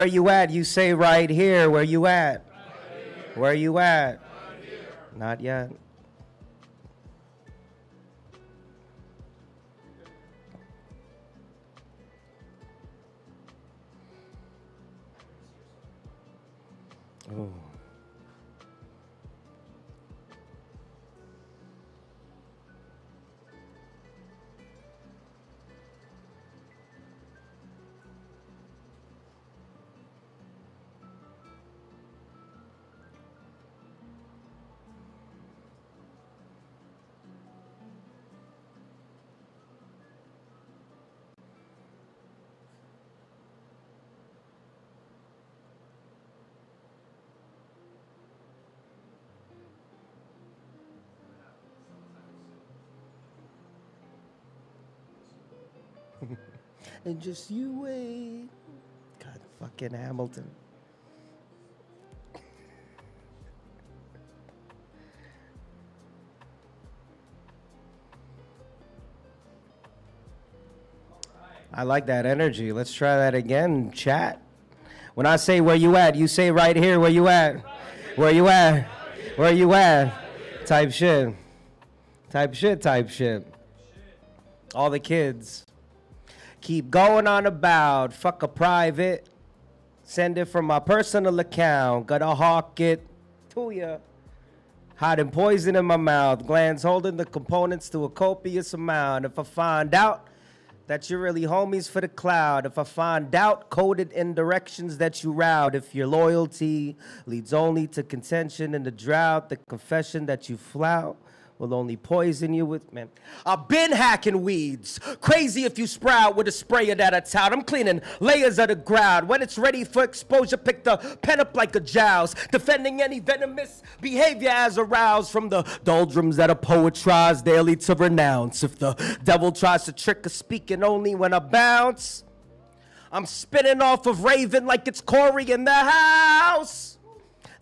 Where you at? You say right here. Where you at? Where you at? Not yet. Oh. And just you wait. God, fucking Hamilton. I like that energy. Let's try that again, chat. When I say where you at, you say right here. Where you at? Where you at? Where you at? Type shit. Type shit, type shit. All the kids. Keep going on about, fuck a private. Send it from my personal account. Gotta hawk it to ya. Hiding poison in my mouth. Glands holding the components to a copious amount. If I find out that you're really homies for the cloud. If I find out coded in directions that you route. If your loyalty leads only to contention and the drought. The confession that you flout will only poison you with, man. I've been hacking weeds. Crazy if you sprout with a sprayer that I tout. I'm cleaning layers of the ground. When it's ready for exposure, pick the pen up like a joust. Defending any venomous behavior as aroused from the doldrums that a poet tries daily to renounce. If the devil tries to trick us speaking only when I bounce, I'm spinning off of Raven like it's Corey in the house.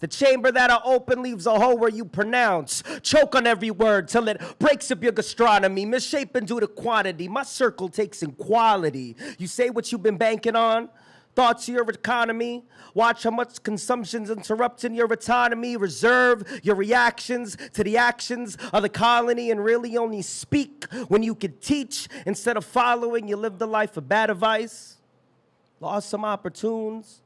The chamber that I open leaves a hole where you pronounce. Choke on every word till it breaks up your gastronomy. Misshapen due to quantity. My circle takes in quality. You say what you've been banking on? Thoughts of your economy. Watch how much consumption's interrupting your autonomy. Reserve your reactions to the actions of the colony and really only speak when you can teach. Instead of following, you live the life of bad advice. Lost some opportunes.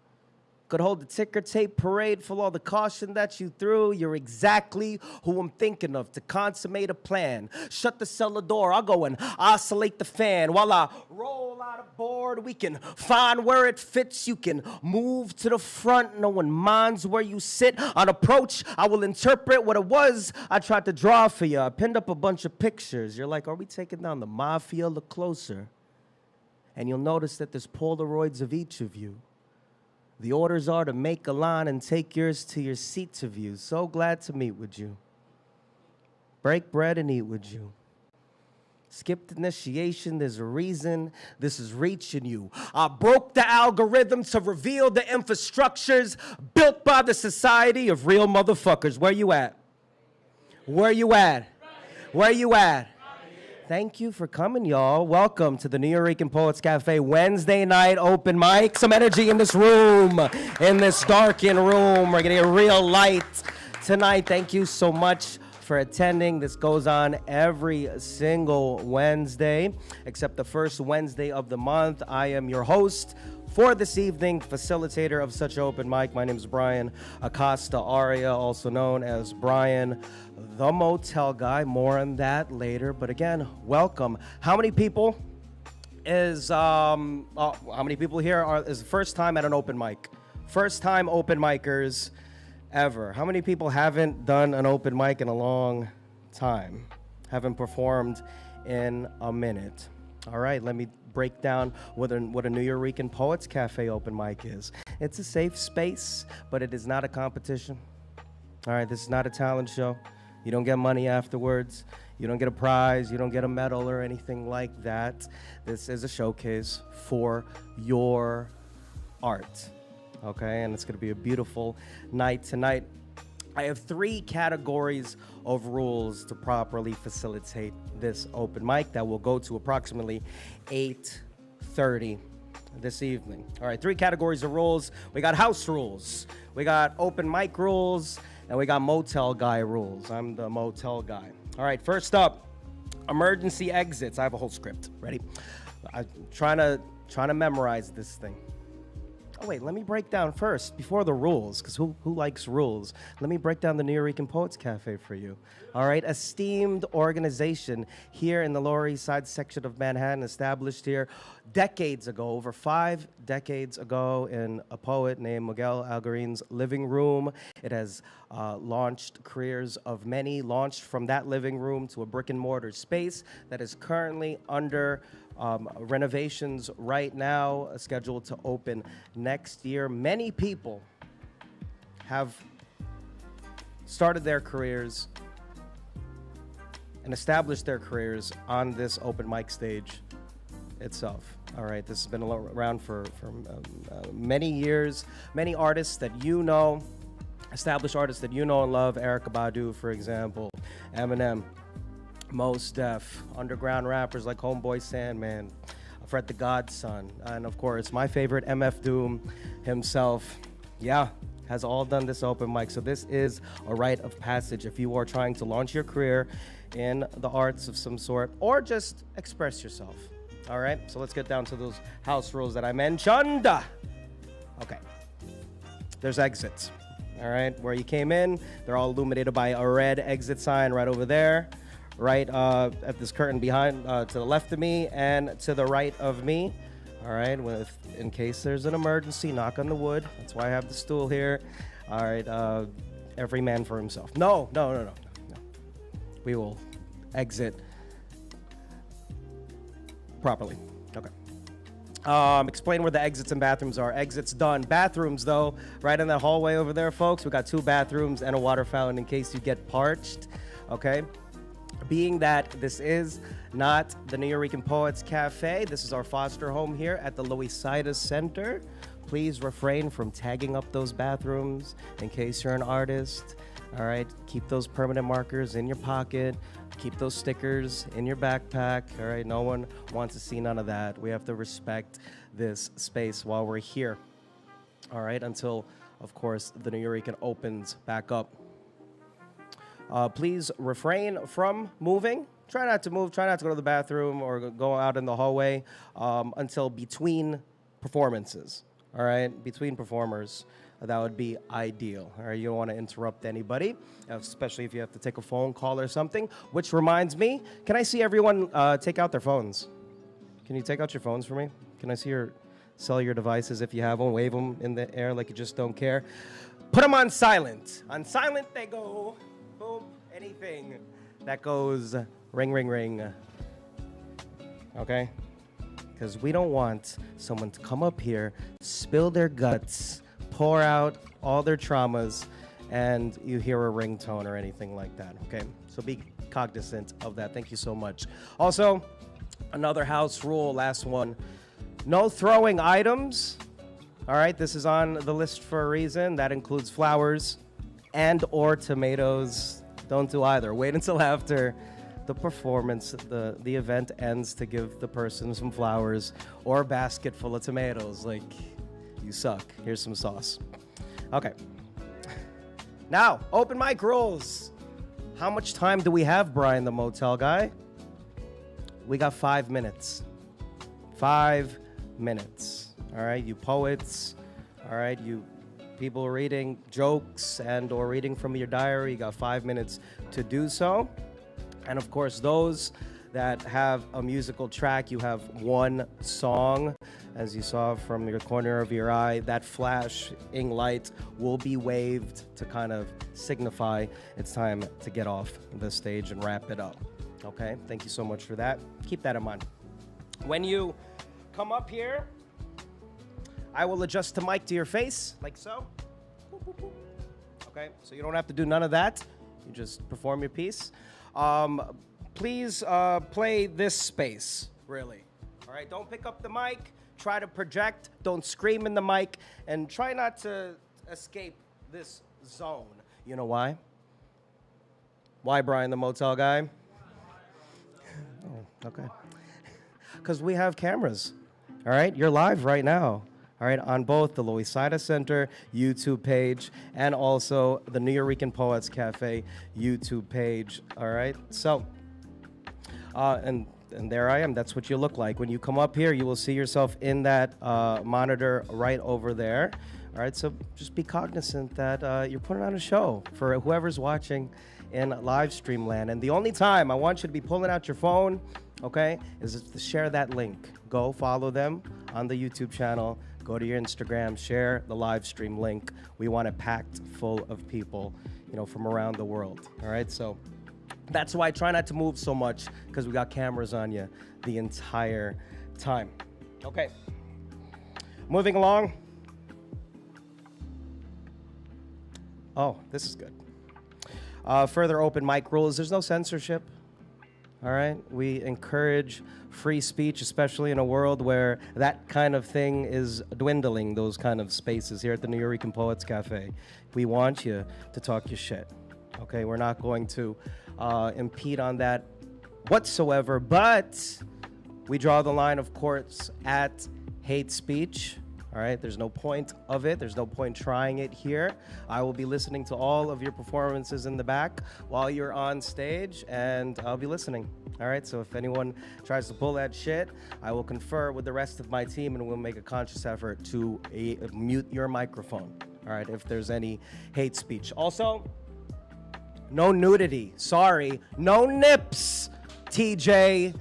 Could hold the ticker tape parade for all the caution that you threw. You're exactly who I'm thinking of to consummate a plan. Shut the cellar door, I'll go and oscillate the fan. While I roll out a board, we can find where it fits. You can move to the front, no one minds where you sit. On approach, I will interpret what it was I tried to draw for you. I pinned up a bunch of pictures. You're like, are we taking down the mafia? Look closer. And you'll notice that there's Polaroids of each of you. The orders are to make a line and take yours to your seat to view. So glad to meet with you. Break bread and eat with you. Skipped initiation, there's a reason this is reaching you. I broke the algorithm to reveal the infrastructures built by the society of real motherfuckers. Where you at? Where you at? Where you at? Thank you for coming, y'all. Welcome to the Nuyorican Poets Cafe Wednesday night open mic. Some energy in this room, in this darkened room. We're going to get real light tonight. Thank you so much for attending. This goes on every single Wednesday, except the first Wednesday of the month. I am your host for this evening, facilitator of such open mic. My name is Bryan Acosta Arya, also known as Bryan the Motel Guy. More on that later. But again, welcome. How many people is how many people here is the first time at an open mic? First time open micers ever. How many people haven't done an open mic in a long time? Haven't performed in a minute? All right, let me break down what a Nuyorican Poets Cafe open mic is. It's a safe space, but it is not a competition. All right, this is not a talent show. You don't get money afterwards. You don't get a prize. You don't get a medal or anything like that. This is a showcase for your art. Okay, and it's going to be a beautiful night tonight. I have 3 categories of rules to properly facilitate this open mic that will go to approximately 8:30. this evening. All right, 3 categories of rules. We got house rules, we got open mic rules, and we got motel guy rules. I'm the motel guy. All right, first up, emergency exits. I have a whole script. Ready? I'm trying to memorize this thing. Oh, wait, let me break down first, before the rules, because who likes rules? Let me break down the Nuyorican Poets Cafe for you. All right, esteemed organization here in the Lower East Side section of Manhattan, established here decades ago, over 5 decades ago, in a poet named Miguel Algarin's living room. It has launched careers of many, launched from that living room to a brick and mortar space that is currently under renovations right now, scheduled to open next year. Many people have started their careers and established their careers on this open mic stage itself. All right, this has been around for many years. Many artists that you know, established artists that you know and love, Erykah Badu, for example, Eminem, Mos Def, underground rappers like Homeboy Sandman, Fred the Godson, and of course, my favorite, MF Doom himself. Yeah, has all done this open mic. So this is a rite of passage if you are trying to launch your career in the arts of some sort, or just express yourself. All right, so let's get down to those house rules that I mentioned. Okay, there's exits. All right, where you came in, they're all illuminated by a red exit sign right over there. Right at this curtain behind, to the left of me and to the right of me. All right, in case there's an emergency, knock on the wood. That's why I have the stool here. All right, every man for himself. No. We will exit properly. Okay. Explain where the exits and bathrooms are. Exits done. Bathrooms, though, right in the hallway over there, folks. We got 2 bathrooms and a water fountain in case you get parched. Okay. Being that this is not the Nuyorican Poets Cafe, this is our foster home here at the Loisaida Center. Please refrain from tagging up those bathrooms in case you're an artist. All right, keep those permanent markers in your pocket. Keep those stickers in your backpack. All right, no one wants to see none of that. We have to respect this space while we're here. All right, until, of course, the Nuyorican opens back up. Please refrain from moving. Try not to move. Try not to go to the bathroom or go out in the hallway until between performances. All right, between performers. That would be ideal. All right, you don't want to interrupt anybody, especially if you have to take a phone call or something. Which reminds me, can I see everyone take out their phones? Can you take out your phones for me? Can I see your cellular devices if you have one? Wave them in the air like you just don't care. Put them on silent. On silent they go. Boom, anything that goes ring, ring, ring. Okay? Because we don't want someone to come up here, spill their guts, pour out all their traumas, and you hear a ringtone or anything like that. Okay? So be cognizant of that. Thank you so much. Also, another house rule, last one. No throwing items. All right? This is on the list for a reason. That includes flowers and or tomatoes. Don't do either. Wait until after the performance, the event ends to give the person some flowers or a basket full of tomatoes. Like, you suck. Here's some sauce. Okay. Now, open mic rules. How much time do we have, Bryan the Motel Guy? We got 5 minutes. 5 minutes. All right, you poets. All right, you people reading jokes and or reading from your diary, you got 5 minutes to do so. And of course, those that have a musical track, you have 1 song. As you saw from your corner of your eye, that flashing light will be waved to kind of signify it's time to get off the stage and wrap it up. Okay, thank you so much for that. Keep that in mind. When you come up here, I will adjust the mic to your face, like so. Okay, so you don't have to do none of that. You just perform your piece. Please play this space, really. All right, don't pick up the mic. Try to project. Don't scream in the mic. And try not to escape this zone. You know why? Why, Bryan the Motel Guy? Oh, okay. Because we have cameras. All right, you're live right now. All right, on both the Loisaida Center YouTube page and also the Nuyorican Poets Cafe YouTube page. All right, so and there I am. That's what you look like when you come up here. You will see yourself in that monitor right over there. All right, so just be cognizant that you're putting on a show for whoever's watching in live stream land. And the only time I want you to be pulling out your phone, okay, is to share that link. Go follow them on the YouTube channel. Go to your Instagram, share the live stream link. We want it packed full of people, you know, from around the world. All right, so that's why I try not to move so much, because we got cameras on you the entire time. Okay, moving along. Oh, this is good. Further open mic rules. There's no censorship. All right? We encourage free speech, especially in a world where that kind of thing is dwindling, those kind of spaces here at the Nuyorican Poets Cafe. We want you to talk your shit. Okay? We're not going to impede on that whatsoever, but we draw the line, of course, at hate speech. All right, there's no point of it. There's no point trying it here. I will be listening to all of your performances in the back while you're on stage, and I'll be listening. All right, so if anyone tries to pull that shit, I will confer with the rest of my team, and we'll make a conscious effort to mute your microphone. All right, if there's any hate speech. Also, no nudity. Sorry, no nips, TJ.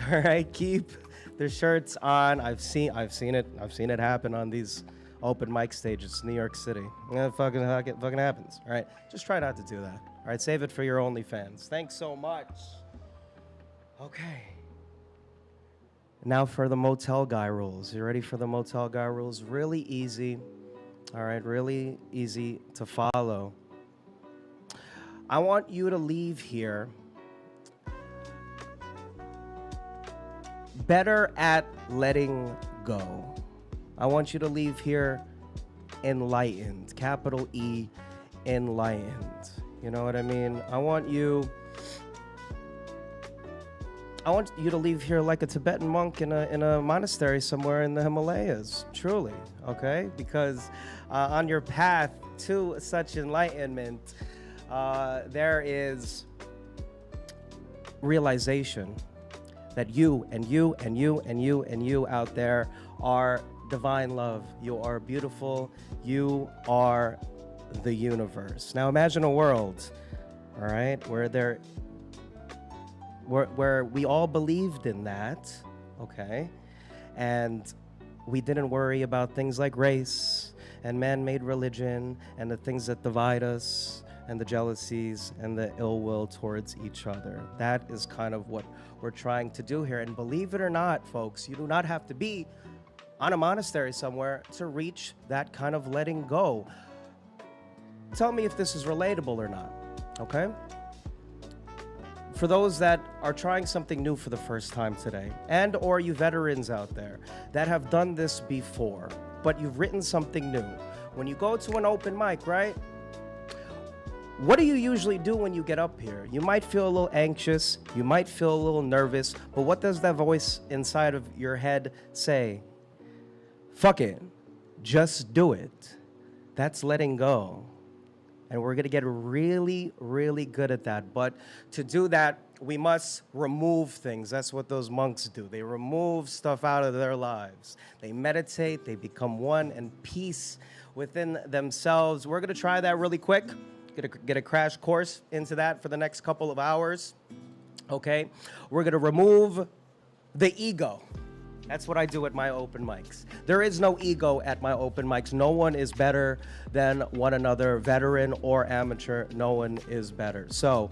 All right, keep their shirts on. I've seen it happen on these open mic stages, New York City. It fucking happens. All right, just try not to do that. All right, save it for your OnlyFans. Thanks so much. Okay. Now for the motel guy rules. You ready for the motel guy rules? Really easy. All right, really easy to follow. I want you to leave here better at letting go. I want you to leave here enlightened, capital E, enlightened. You know what I mean? I want you to leave here like a Tibetan monk in a monastery somewhere in the Himalayas, truly, okay? Because on your path to such enlightenment, there is realization that you and you and you and you and you out there are divine love. You are beautiful. You are the universe. Now imagine a world, all right, where we all believed in that, okay, and we didn't worry about things like race and man-made religion and the things that divide us and the jealousies and the ill will towards each other. That is kind of what we're trying to do here. And believe it or not, folks, you do not have to be on a monastery somewhere to reach that kind of letting go. Tell me if this is relatable or not, okay? For those that are trying something new for the first time today, and or you veterans out there that have done this before, but you've written something new. When you go to an open mic, right? What do you usually do when you get up here? You might feel a little anxious, you might feel a little nervous, but what does that voice inside of your head say? Fuck it, just do it. That's letting go. And we're gonna get really, really good at that. But to do that, we must remove things. That's what those monks do. They remove stuff out of their lives. They meditate, they become one and peace within themselves. We're gonna try that really quick. Get a crash course into that for the next couple of hours, okay? We're gonna remove the ego. That's what I do at my open mics. There is no ego at my open mics. No one is better than one another, veteran or amateur, no one is better. So,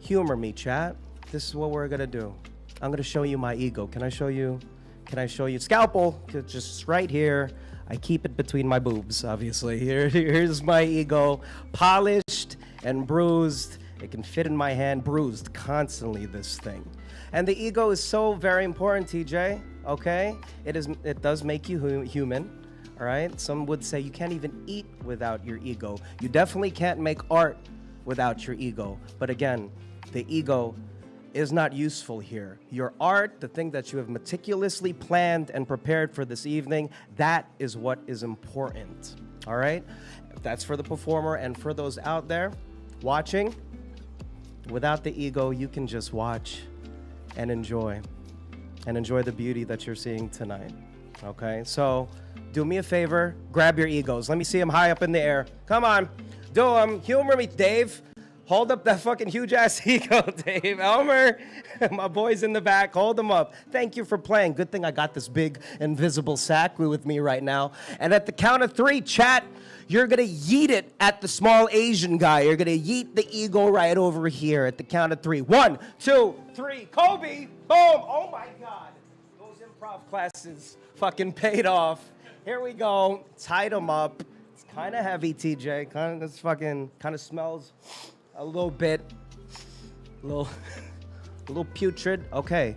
humor me, chat. This is what we're gonna do. I'm gonna show you my ego. Can I show you? Scalpel, just right here. I keep it between my boobs, obviously. Here's my ego, polished and bruised. It can fit in my hand, bruised constantly, this thing. And the ego is so very important, TJ, okay? It does make you human, all right? Some would say you can't even eat without your ego. You definitely can't make art without your ego. But again, the ego is not useful here. Your art, the thing that you have meticulously planned and prepared for this evening, that is what is important. All right? That's for the performer, and for those out there watching, without the ego, you can just watch and enjoy the beauty that you're seeing tonight. Okay? So do me a favor, grab your egos. Let me see them high up in the air. Come on. Do them. Humor me, Dave. Hold up that fucking huge-ass ego, Dave. Elmer, my boy's in the back. Hold them up. Thank you for playing. Good thing I got this big invisible sack with me right now. And at the count of 3, chat, you're going to yeet it at the small Asian guy. You're going to yeet the ego right over here at the count of 3. 1, 2, 3. Kobe. Boom. Oh, my God. Those improv classes fucking paid off. Here we go. Tied them up. It's kind of heavy, TJ. Kind of smells a little bit, a little putrid. Okay,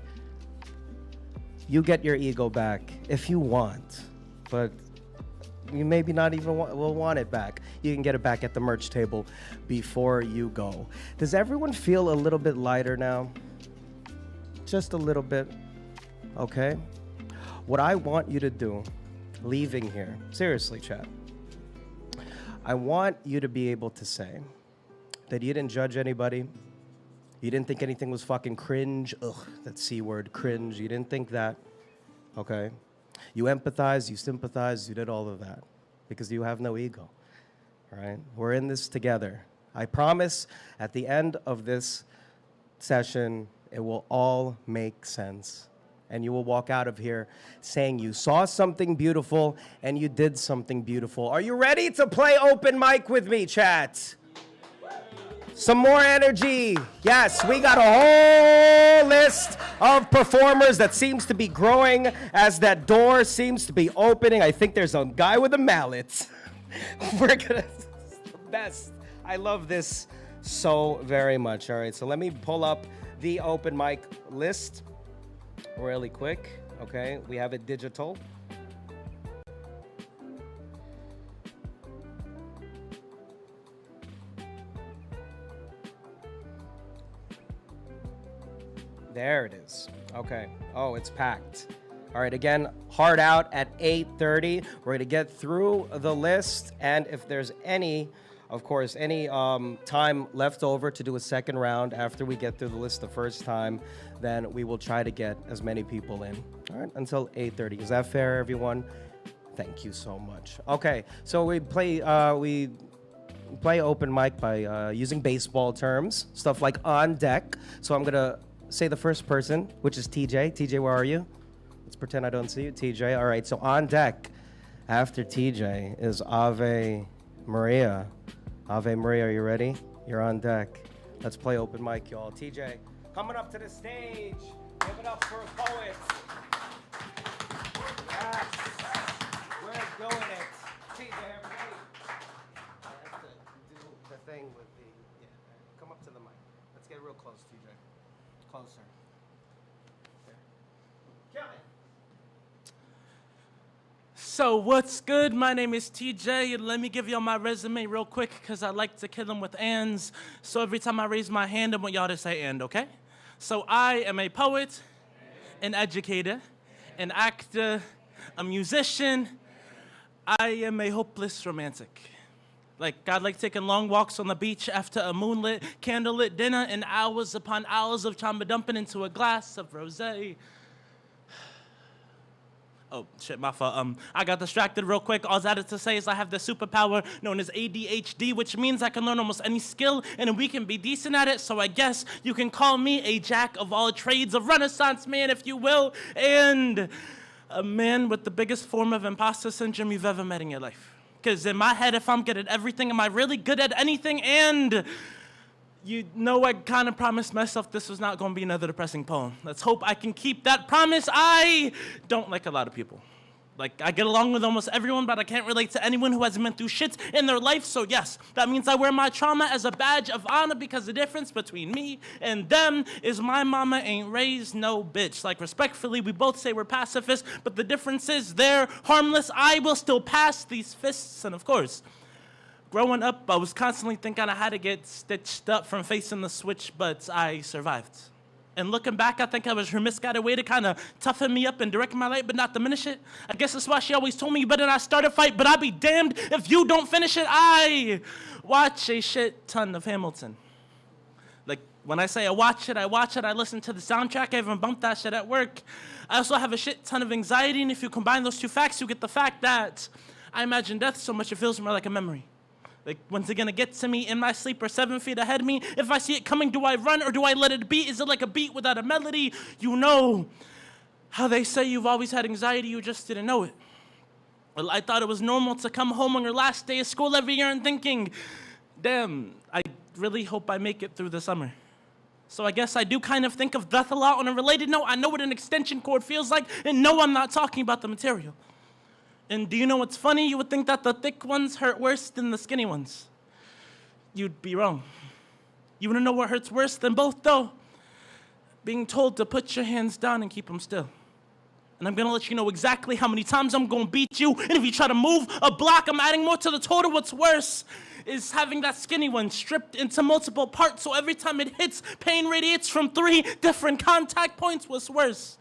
you get your ego back if you want, but you maybe not even will want it back. You can get it back at the merch table before you go. Does everyone feel a little bit lighter now? Just a little bit, okay? What I want you to do, leaving here, seriously, chat, I want you to be able to say that you didn't judge anybody. You didn't think anything was fucking cringe. Ugh, that C word, cringe. You didn't think that, okay? You empathized, you sympathized, you did all of that because you have no ego, all right? We're in this together. I promise at the end of this session, it will all make sense. And you will walk out of here saying you saw something beautiful and you did something beautiful. Are you ready to play open mic with me, chat? Some more energy. Yes, we got a whole list of performers that seems to be growing as that door seems to be opening. I think there's a guy with a mallet. It's the best. I love this so very much. All right, so let me pull up the open mic list really quick. Okay, we have it digital. There it is. Okay. Oh, it's packed. All right, again, hard out at 8:30. We're going to get through the list, and if there's any time left over to do a second round after we get through the list the first time, then we will try to get as many people in. All right, until 8:30. Is that fair, everyone? Thank you so much. Okay, so we play open mic by using baseball terms, stuff like on deck. So I'm gonna say the first person, which is TJ. TJ, where are you? Let's pretend I don't see you. TJ. All right, so on deck after TJ is Ave Maria. Ave Maria, are you ready? You're on deck. Let's play open mic, y'all. TJ, coming up to the stage. Give it up for a poet. Yes. We're doing it. TJ, everybody. I have to do the thing with the, come up to the mic. Let's get real close, TJ. Closer. There. Kill it. So what's good? My name is TJ, and let me give y'all my resume real quick because I like to kill them with ands. So every time I raise my hand, I want y'all to say and, okay? So I am a poet, an educator, an actor, a musician. I am a hopeless romantic. I like taking long walks on the beach after a moonlit, candlelit dinner and hours upon hours of chamba dumping into a glass of rosé. Oh, shit, my fault. I got distracted real quick. All I had to say is I have the superpower known as ADHD, which means I can learn almost any skill, and we can be decent at it, so I guess you can call me a jack of all trades, a renaissance man, if you will, and a man with the biggest form of imposter syndrome you've ever met in your life. Because in my head, if I'm good at everything, am I really good at anything? And you know, I kind of promised myself this was not going to be another depressing poem. Let's hope I can keep that promise. I don't like a lot of people. I get along with almost everyone, but I can't relate to anyone who hasn't been through shit in their life. So yes, that means I wear my trauma as a badge of honor because the difference between me and them is my mama ain't raised no bitch. Respectfully, we both say we're pacifists, but the difference is they're harmless. I will still pass these fists, and of course, growing up, I was constantly thinking I had to get stitched up from facing the switch, but I survived. And looking back, I think I was her misguided way to kind of toughen me up and direct my light, but not diminish it. I guess that's why she always told me you better not start a fight, but I'll be damned if you don't finish it. I watch a shit ton of Hamilton. Like, when I say I watch it, I listen to the soundtrack, I even bump that shit at work. I also have a shit ton of anxiety, and if you combine those two facts, you get the fact that I imagine death so much it feels more like a memory. Like, when's it gonna get to me in my sleep or 7 feet ahead of me? If I see it coming, do I run or do I let it be? Is it like a beat without a melody? You know how they say you've always had anxiety, you just didn't know it. Well, I thought it was normal to come home on your last day of school every year and thinking, damn, I really hope I make it through the summer. So I guess I do kind of think of death a lot. On a related note, I know what an extension cord feels like, and no, I'm not talking about the material. And do you know what's funny? You would think that the thick ones hurt worse than the skinny ones. You'd be wrong. You wanna know what hurts worse than both, though? Being told to put your hands down and keep them still. And I'm gonna let you know exactly how many times I'm gonna beat you, and if you try to move a block, I'm adding more to the total. What's worse is having that skinny one stripped into multiple parts, so every time it hits, pain radiates from 3 different contact points. What's worse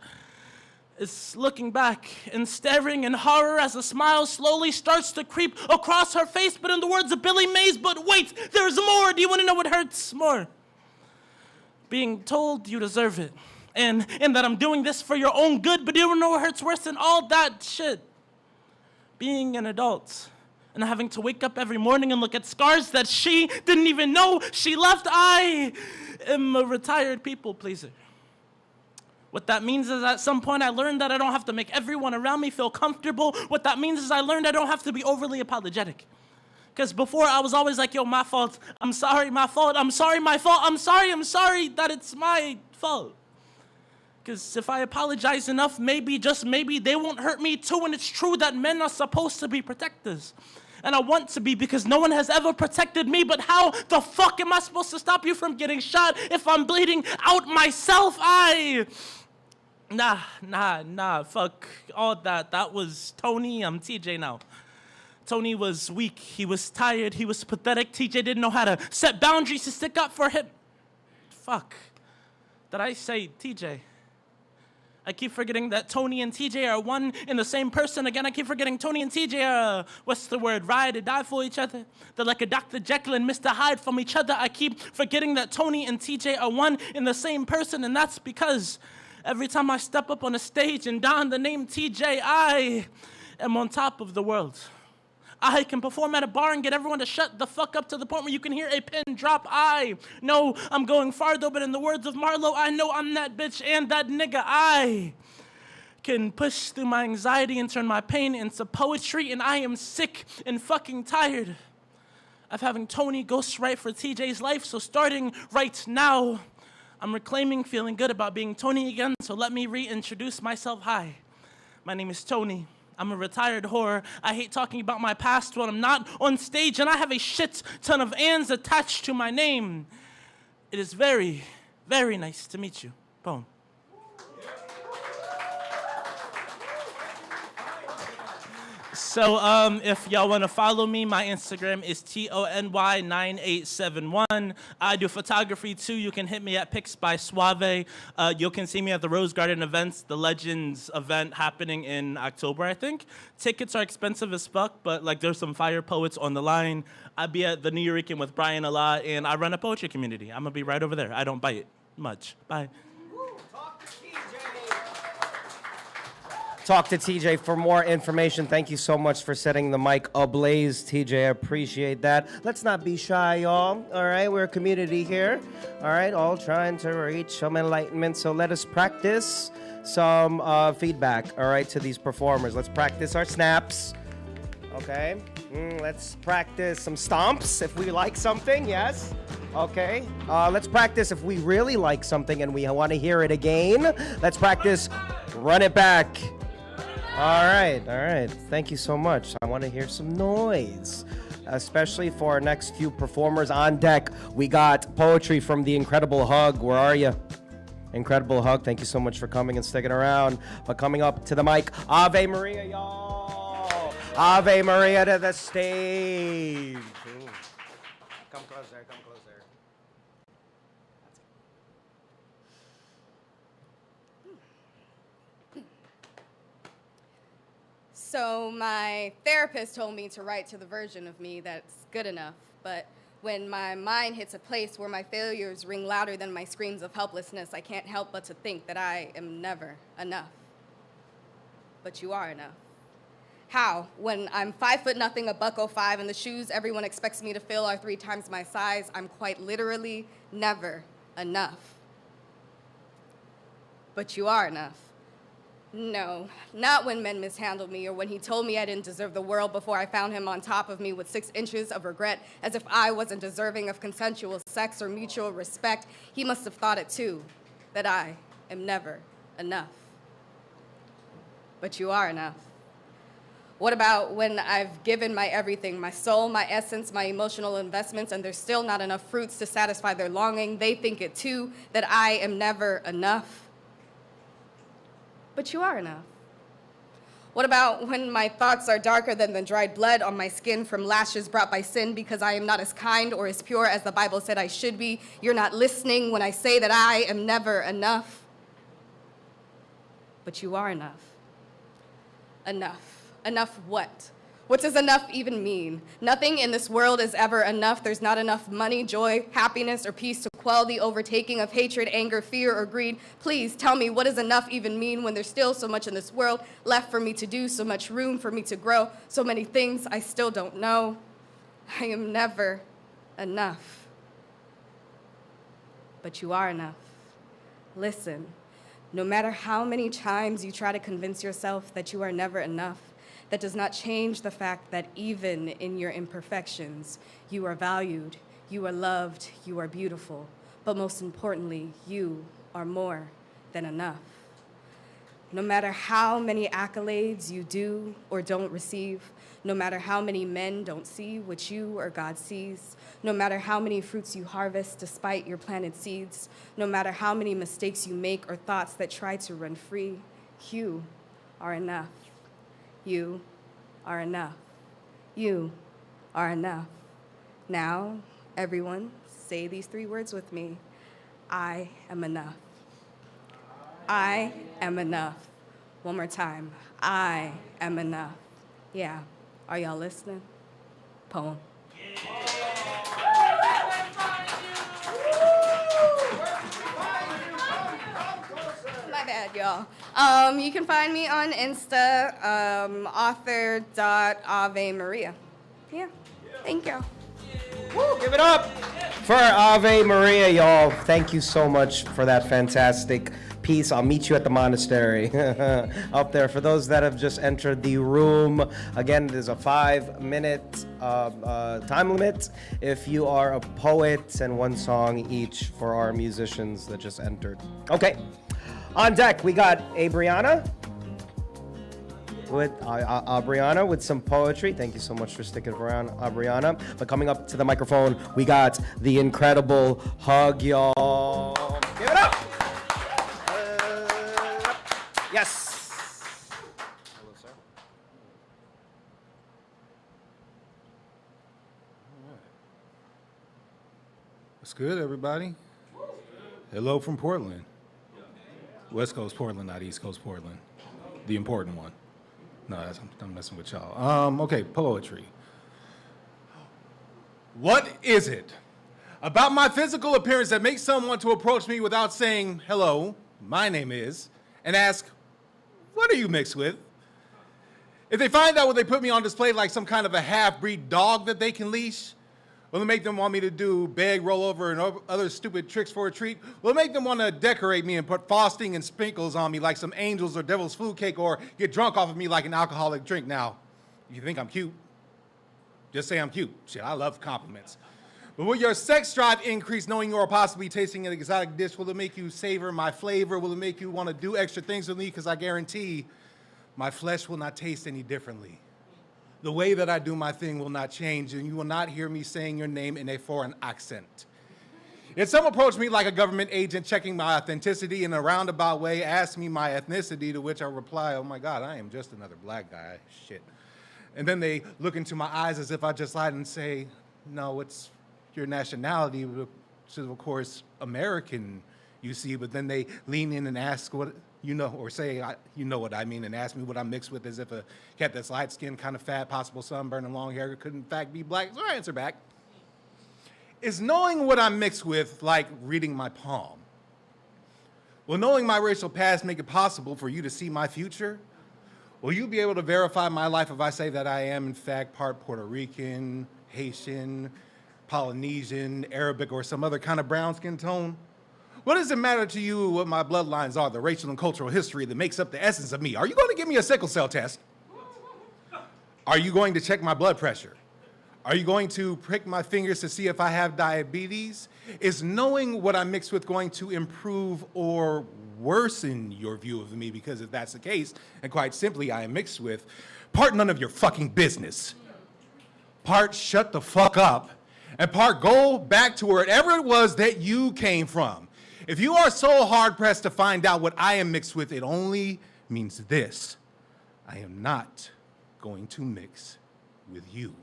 is looking back and staring in horror as a smile slowly starts to creep across her face, but in the words of Billy Mays, but wait, there's more. Do you want to know what hurts more? Being told you deserve it, and that I'm doing this for your own good, but do you want to know what hurts worse than all that shit? Being an adult and having to wake up every morning and look at scars that she didn't even know she left. I am a retired people pleaser. What that means is at some point I learned that I don't have to make everyone around me feel comfortable. What that means is I learned I don't have to be overly apologetic. Because before I was always like, yo, my fault. I'm sorry, my fault. I'm sorry, my fault. I'm sorry that it's my fault. Because if I apologize enough, maybe, just maybe, they won't hurt me too. And it's true that men are supposed to be protectors. And I want to be because no one has ever protected me. But how the fuck am I supposed to stop you from getting shot if I'm bleeding out myself? Nah, fuck all that. That was Tony. I'm TJ now. Tony was weak. He was tired. He was pathetic. TJ didn't know how to set boundaries to stick up for him. Fuck. Did I say TJ? I keep forgetting that Tony and TJ are one and the same person. Again, I keep forgetting Tony and TJ are, ride or die for each other. They're like a Dr. Jekyll and Mr. Hyde from each other. I keep forgetting that Tony and TJ are one and the same person, and that's because every time I step up on a stage and don the name TJ, I am on top of the world. I can perform at a bar and get everyone to shut the fuck up to the point where you can hear a pin drop. I know I'm going farther, but in the words of Marlo, I know I'm that bitch and that nigga. I can push through my anxiety and turn my pain into poetry, and I am sick and fucking tired of having Tony ghostwrite for TJ's life. So starting right now, I'm reclaiming feeling good about being Tony again, so let me reintroduce myself. Hi, my name is Tony. I'm a retired whore. I hate talking about my past when I'm not on stage, and I have a shit ton of ands attached to my name. It is very, very nice to meet you. Boom. So if y'all want to follow me, my Instagram is TONY9871. I do photography too. You can hit me at Pics by Suave. You can see me at the Rose Garden events, the Legends event happening in October, I think. Tickets are expensive as fuck, but like there's some fire poets on the line. I'll be at the Nuyorican with Bryan E.L.A, and I run a poetry community. I'm going to be right over there. I don't bite much. Bye. Talk to TJ for more information. Thank you so much for setting the mic ablaze, TJ. I appreciate that. Let's not be shy, y'all. All right, we're a community here. All right, all trying to reach some enlightenment. So let us practice some feedback, all right, to these performers. Let's practice our snaps. Okay, let's practice some stomps if we like something, yes. Okay, let's practice if we really like something and we want to hear it again. Let's practice run it back. All right. Thank you so much. I want to hear some noise, especially for our next few performers on deck. We got poetry from the Incredible Hug. Where are you? Incredible Hug. Thank you so much for coming and sticking around. But coming up to the mic, Ave Maria, y'all. Ave Maria to the stage. Ooh. Come closer. So my therapist told me to write to the version of me that's good enough, but when my mind hits a place where my failures ring louder than my screams of helplessness, I can't help but to think that I am never enough. But you are enough. How? When I'm 5'0", $105, and the shoes everyone expects me to fill are 3 times my size, I'm quite literally never enough. But you are enough. No, not when men mishandled me or when he told me I didn't deserve the world before I found him on top of me with 6 inches of regret, as if I wasn't deserving of consensual sex or mutual respect. He must have thought it too, that I am never enough. But you are enough. What about when I've given my everything, my soul, my essence, my emotional investments, and there's still not enough fruits to satisfy their longing? They think it too, that I am never enough. But you are enough. What about when my thoughts are darker than the dried blood on my skin from lashes brought by sin because I am not as kind or as pure as the Bible said I should be? You're not listening when I say that I am never enough. But you are enough. Enough. Enough what? What does enough even mean? Nothing in this world is ever enough. There's not enough money, joy, happiness, or peace to quell the overtaking of hatred, anger, fear, or greed. Please tell me, what does enough even mean when there's still so much in this world left for me to do, so much room for me to grow, so many things I still don't know? I am never enough. But you are enough. Listen, no matter how many times you try to convince yourself that you are never enough, that does not change the fact that even in your imperfections, you are valued, you are loved, you are beautiful, but most importantly, you are more than enough. No matter how many accolades you do or don't receive, no matter how many men don't see what you or God sees, no matter how many fruits you harvest despite your planted seeds, no matter how many mistakes you make or thoughts that try to run free, you are enough. You are enough. You are enough. Now, everyone, say these 3 words with me. I am enough. I am enough. One more time. I am enough. Yeah. Are y'all listening? Poem. My bad, y'all. You can find me on Insta, author.Ave Maria. Yeah, thank you. Woo, give it up for Ave Maria, y'all. Thank you so much for that fantastic piece. I'll meet you at the monastery up there. For those that have just entered the room, again, there's a 5-minute time limit if you are a poet, and 1 song each for our musicians that just entered. Okay, on deck we got Abryanna with some poetry. Thank you so much for sticking around, Abryanna. But coming up to the microphone, we got the incredible Hug, y'all. Give it up. Yes. Hello, sir. What's good, everybody? Hello from Portland. West Coast Portland, not East Coast Portland. The important one. No, I'm messing with y'all. Okay, poetry. What is it about my physical appearance that makes someone to approach me without saying, hello, my name is, and ask, what are you mixed with? If they find out, will they put me on display like some kind of a half-breed dog that they can leash? Will it make them want me to do beg, roll over, and other stupid tricks for a treat? Will it make them want to decorate me and put frosting and sprinkles on me like some angels or devil's food cake, or get drunk off of me like an alcoholic drink? Now, you think I'm cute? Just say I'm cute. Shit, I love compliments. But will your sex drive increase knowing you are possibly tasting an exotic dish? Will it make you savor my flavor? Will it make you want to do extra things with me? Because I guarantee my flesh will not taste any differently. The way that I do my thing will not change, and you will not hear me saying your name in a foreign accent. If someone approached me like a government agent checking my authenticity in a roundabout way, asked me my ethnicity, to which I reply, oh my God, I am just another black guy, shit. And then they look into my eyes as if I just lied and say, no, it's your nationality, which is of course American, you see, but then they lean in and ask, what you know, or say, you know what I mean, and ask me what I'm mixed with as if a cat that's light skinned, kind of fat, possible sunburn, and long hair could in fact be black. So I answer back. Is knowing what I'm mixed with like reading my palm? Will knowing my racial past make it possible for you to see my future? Will you be able to verify my life if I say that I am in fact part Puerto Rican, Haitian, Polynesian, Arabic, or some other kind of brown skin tone? What does it matter to you what my bloodlines are, the racial and cultural history that makes up the essence of me? Are you going to give me a sickle cell test? Are you going to check my blood pressure? Are you going to prick my fingers to see if I have diabetes? Is knowing what I'm mixed with going to improve or worsen your view of me? Because if that's the case, and quite simply I am mixed with, part none of your fucking business. Part shut the fuck up, and part go back to wherever it was that you came from. If you are so hard-pressed to find out what I am mixed with, it only means this. I am not going to mix with you.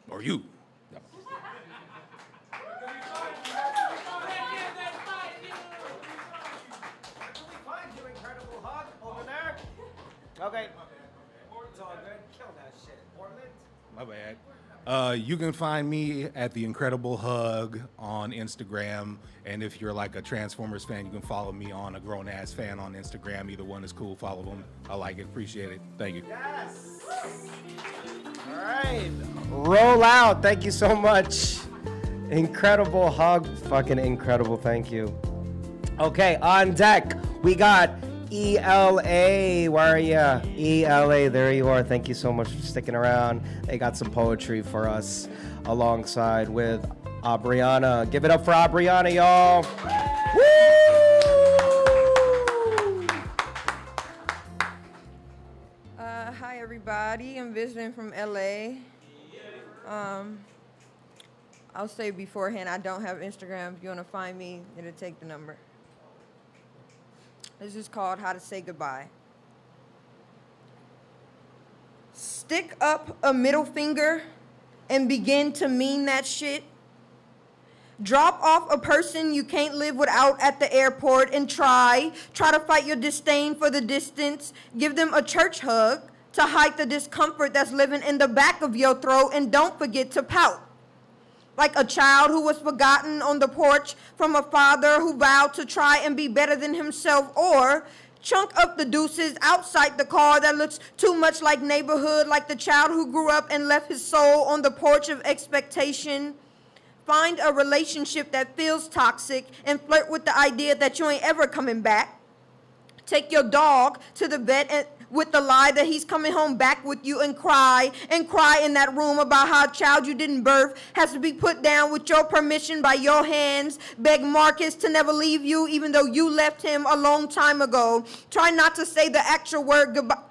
Or you. No. Okay. It's all good. Kill that shit. Portland? My bad. You can find me at The Incredible Hug on Instagram. And if you're like a Transformers fan, you can follow me on A Grown Ass Fan on Instagram. Either one is cool. Follow them. I like it. Appreciate it. Thank you. Yes. All right. Roll out. Thank you so much. Incredible hug. Fucking incredible. Thank you. Okay, on deck, we got E.L.A. Where are ya? E.L.A. There you are. Thank you so much for sticking around. They got some poetry for us alongside with Abryanna. Give it up for Abryanna, y'all. Woo! Hi, everybody. I'm visiting from L.A. I'll say beforehand, I don't have Instagram. If you want to find me, it'll take the number. This is called How to Say Goodbye. Stick up a middle finger and begin to mean that shit. Drop off a person you can't live without at the airport and try to fight your disdain for the distance. Give them a church hug to hide the discomfort that's living in the back of your throat, and don't forget to pout. Like a child who was forgotten on the porch from a father who vowed to try and be better than himself, or chunk up the deuces outside the car that looks too much like neighborhood, like the child who grew up and left his soul on the porch of expectation. Find a relationship that feels toxic and flirt with the idea that you ain't ever coming back. Take your dog to the vet and with the lie that he's coming home back with you, and cry in that room about how a child you didn't birth has to be put down with your permission by your hands. Beg Marcus to never leave you even though you left him a long time ago. Try not to say the actual word goodbye.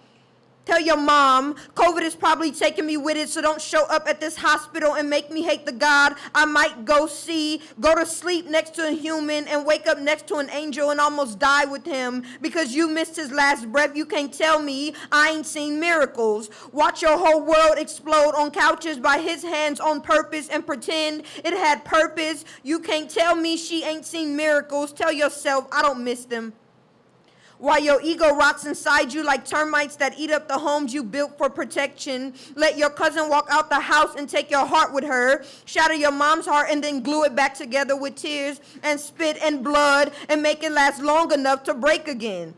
Tell your mom, COVID is probably taking me with it, so don't show up at this hospital and make me hate the God I might go see. Go to sleep next to a human and wake up next to an angel and almost die with him because you missed his last breath. You can't tell me I ain't seen miracles. Watch your whole world explode on couches by his hands on purpose and pretend it had purpose. You can't tell me she ain't seen miracles. Tell yourself I don't miss them. While your ego rots inside you like termites that eat up the homes you built for protection. Let your cousin walk out the house and take your heart with her. Shatter your mom's heart and then glue it back together with tears and spit and blood and make it last long enough to break again.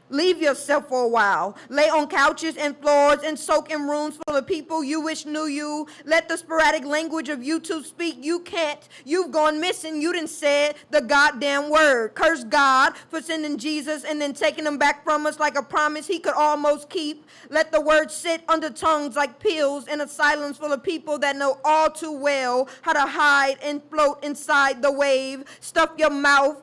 Leave yourself for a while. Lay on couches and floors and soak in rooms full of people you wish knew you. Let the sporadic language of you two speak. You can't. You've gone missing. You didn't say the goddamn word. Curse God for sending Jesus and then taking him back from us like a promise he could almost keep. Let the words sit under tongues like pills in a silence full of people that know all too well how to hide and float inside the wave. Stuff your mouth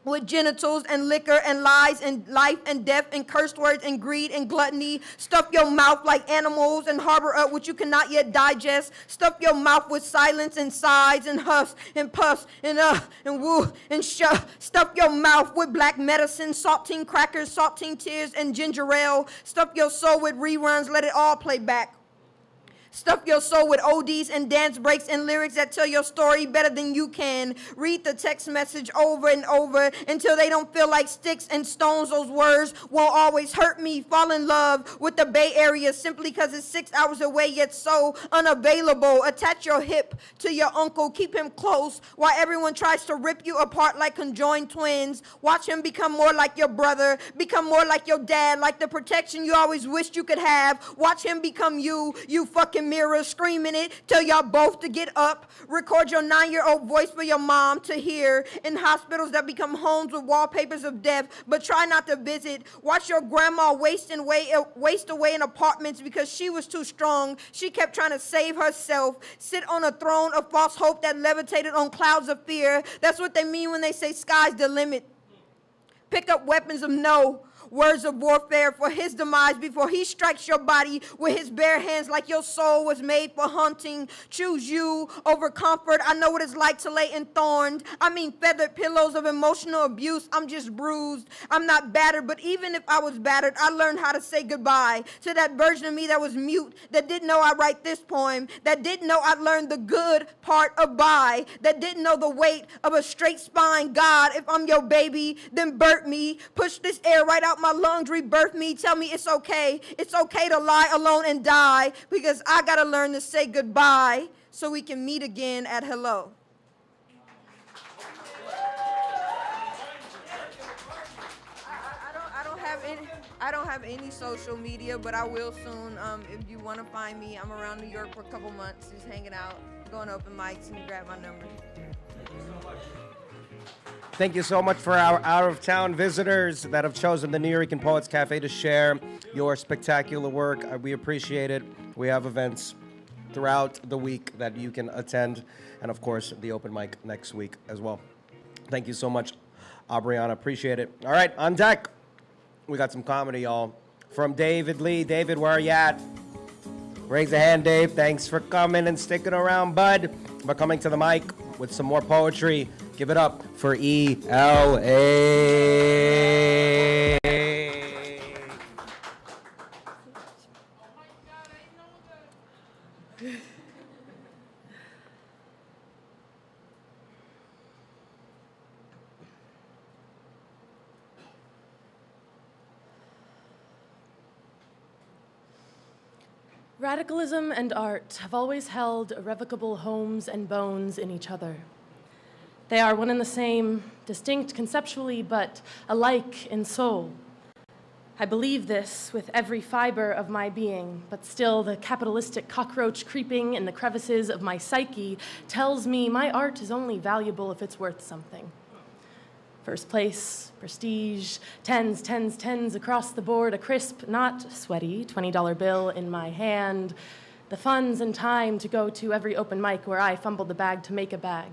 with genitals and liquor and lies and life and death and curse words and greed and gluttony. Stuff your mouth like animals and harbor up what you cannot yet digest. Stuff your mouth with silence and sighs and huffs and puffs and woo and shuh. Stuff your mouth with black medicine, saltine crackers, saltine tears and ginger ale. Stuff your soul with reruns, let it all play back. Stuff your soul with ODs and dance breaks and lyrics that tell your story better than you can. Read the text message over and over until they don't feel like sticks and stones. Those words won't always hurt me. Fall in love with the Bay Area simply because it's 6 hours away yet so unavailable. Attach your hip to your uncle. Keep him close while everyone tries to rip you apart like conjoined twins. Watch him become more like your brother, become more like your dad, like the protection you always wished you could have. Watch him become you, you fucking mirror, screaming it, tell y'all both to get up. Record your 9-year-old voice for your mom to hear. In hospitals that become homes with wallpapers of death, but try not to visit. Watch your grandma waste away in apartments because she was too strong. She kept trying to save herself. Sit on a throne of false hope that levitated on clouds of fear. That's what they mean when they say sky's the limit. Pick up weapons of no. Words of warfare for his demise before he strikes your body with his bare hands like your soul was made for hunting. Choose you over comfort. I know what it's like to lay in thorns. I mean feathered pillows of emotional abuse. I'm just bruised. I'm not battered, but even if I was battered, I learned how to say goodbye to that version of me that was mute, that didn't know I'd write this poem, that didn't know I'd learn the good part of bye, that didn't know the weight of a straight spine. God, if I'm your baby, then birth me. Push this air right out my lungs, rebirth me. Tell me it's okay to lie alone and die, because I gotta learn to say goodbye so we can meet again at hello. I don't have any social media, but I will soon. If you want to find me, I'm around New York for a couple months, just hanging out, going to open mics, and you grab my number. Thank you so much for our out-of-town visitors that have chosen the Nuyorican Poets Cafe to share your spectacular work. We appreciate it. We have events throughout the week that you can attend, and of course, the open mic next week as well. Thank you so much, Abryanna. Appreciate it. All right, on deck, we got some comedy, y'all. From David Lee. David, where are you at? Raise a hand, Dave. Thanks for coming and sticking around, bud. We're coming to the mic with some more poetry. Give it up for E.L.A. Radicalism and art have always held irrevocable homes and bones in each other. They are one and the same, distinct conceptually, but alike in soul. I believe this with every fiber of my being, but still the capitalistic cockroach creeping in the crevices of my psyche tells me my art is only valuable if it's worth something. First place, prestige, tens across the board, a crisp, not sweaty, $20 bill in my hand, the funds and time to go to every open mic where I fumbled the bag to make a bag.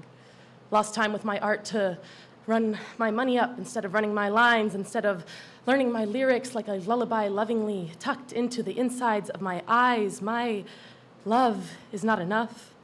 Lost time with my art to run my money up instead of running my lines, instead of learning my lyrics like a lullaby lovingly tucked into the insides of my eyes. My love is not enough.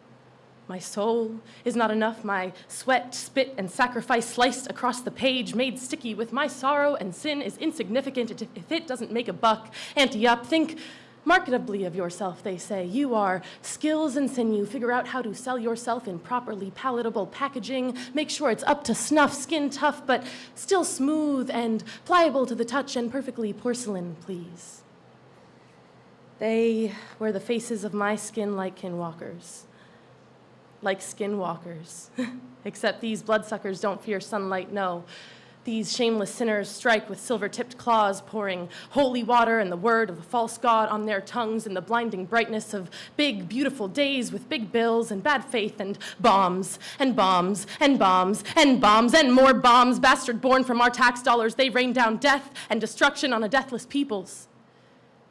My soul is not enough. My sweat, spit, and sacrifice sliced across the page, made sticky with my sorrow and sin is insignificant if it doesn't make a buck. Ante up, think marketably of yourself, they say. You are skills and sinew. Figure out how to sell yourself in properly palatable packaging. Make sure it's up to snuff, skin tough, but still smooth and pliable to the touch and perfectly porcelain, please. They wear the faces of my skin like skinwalkers. Like skinwalkers. Except these bloodsuckers don't fear sunlight, no. These shameless sinners strike with silver-tipped claws, pouring holy water and the word of a false god on their tongues in the blinding brightness of big, beautiful days with big bills and bad faith and bombs and bombs and bombs and bombs and more bombs, bastard-born from our tax dollars. They rain down death and destruction on a deathless peoples.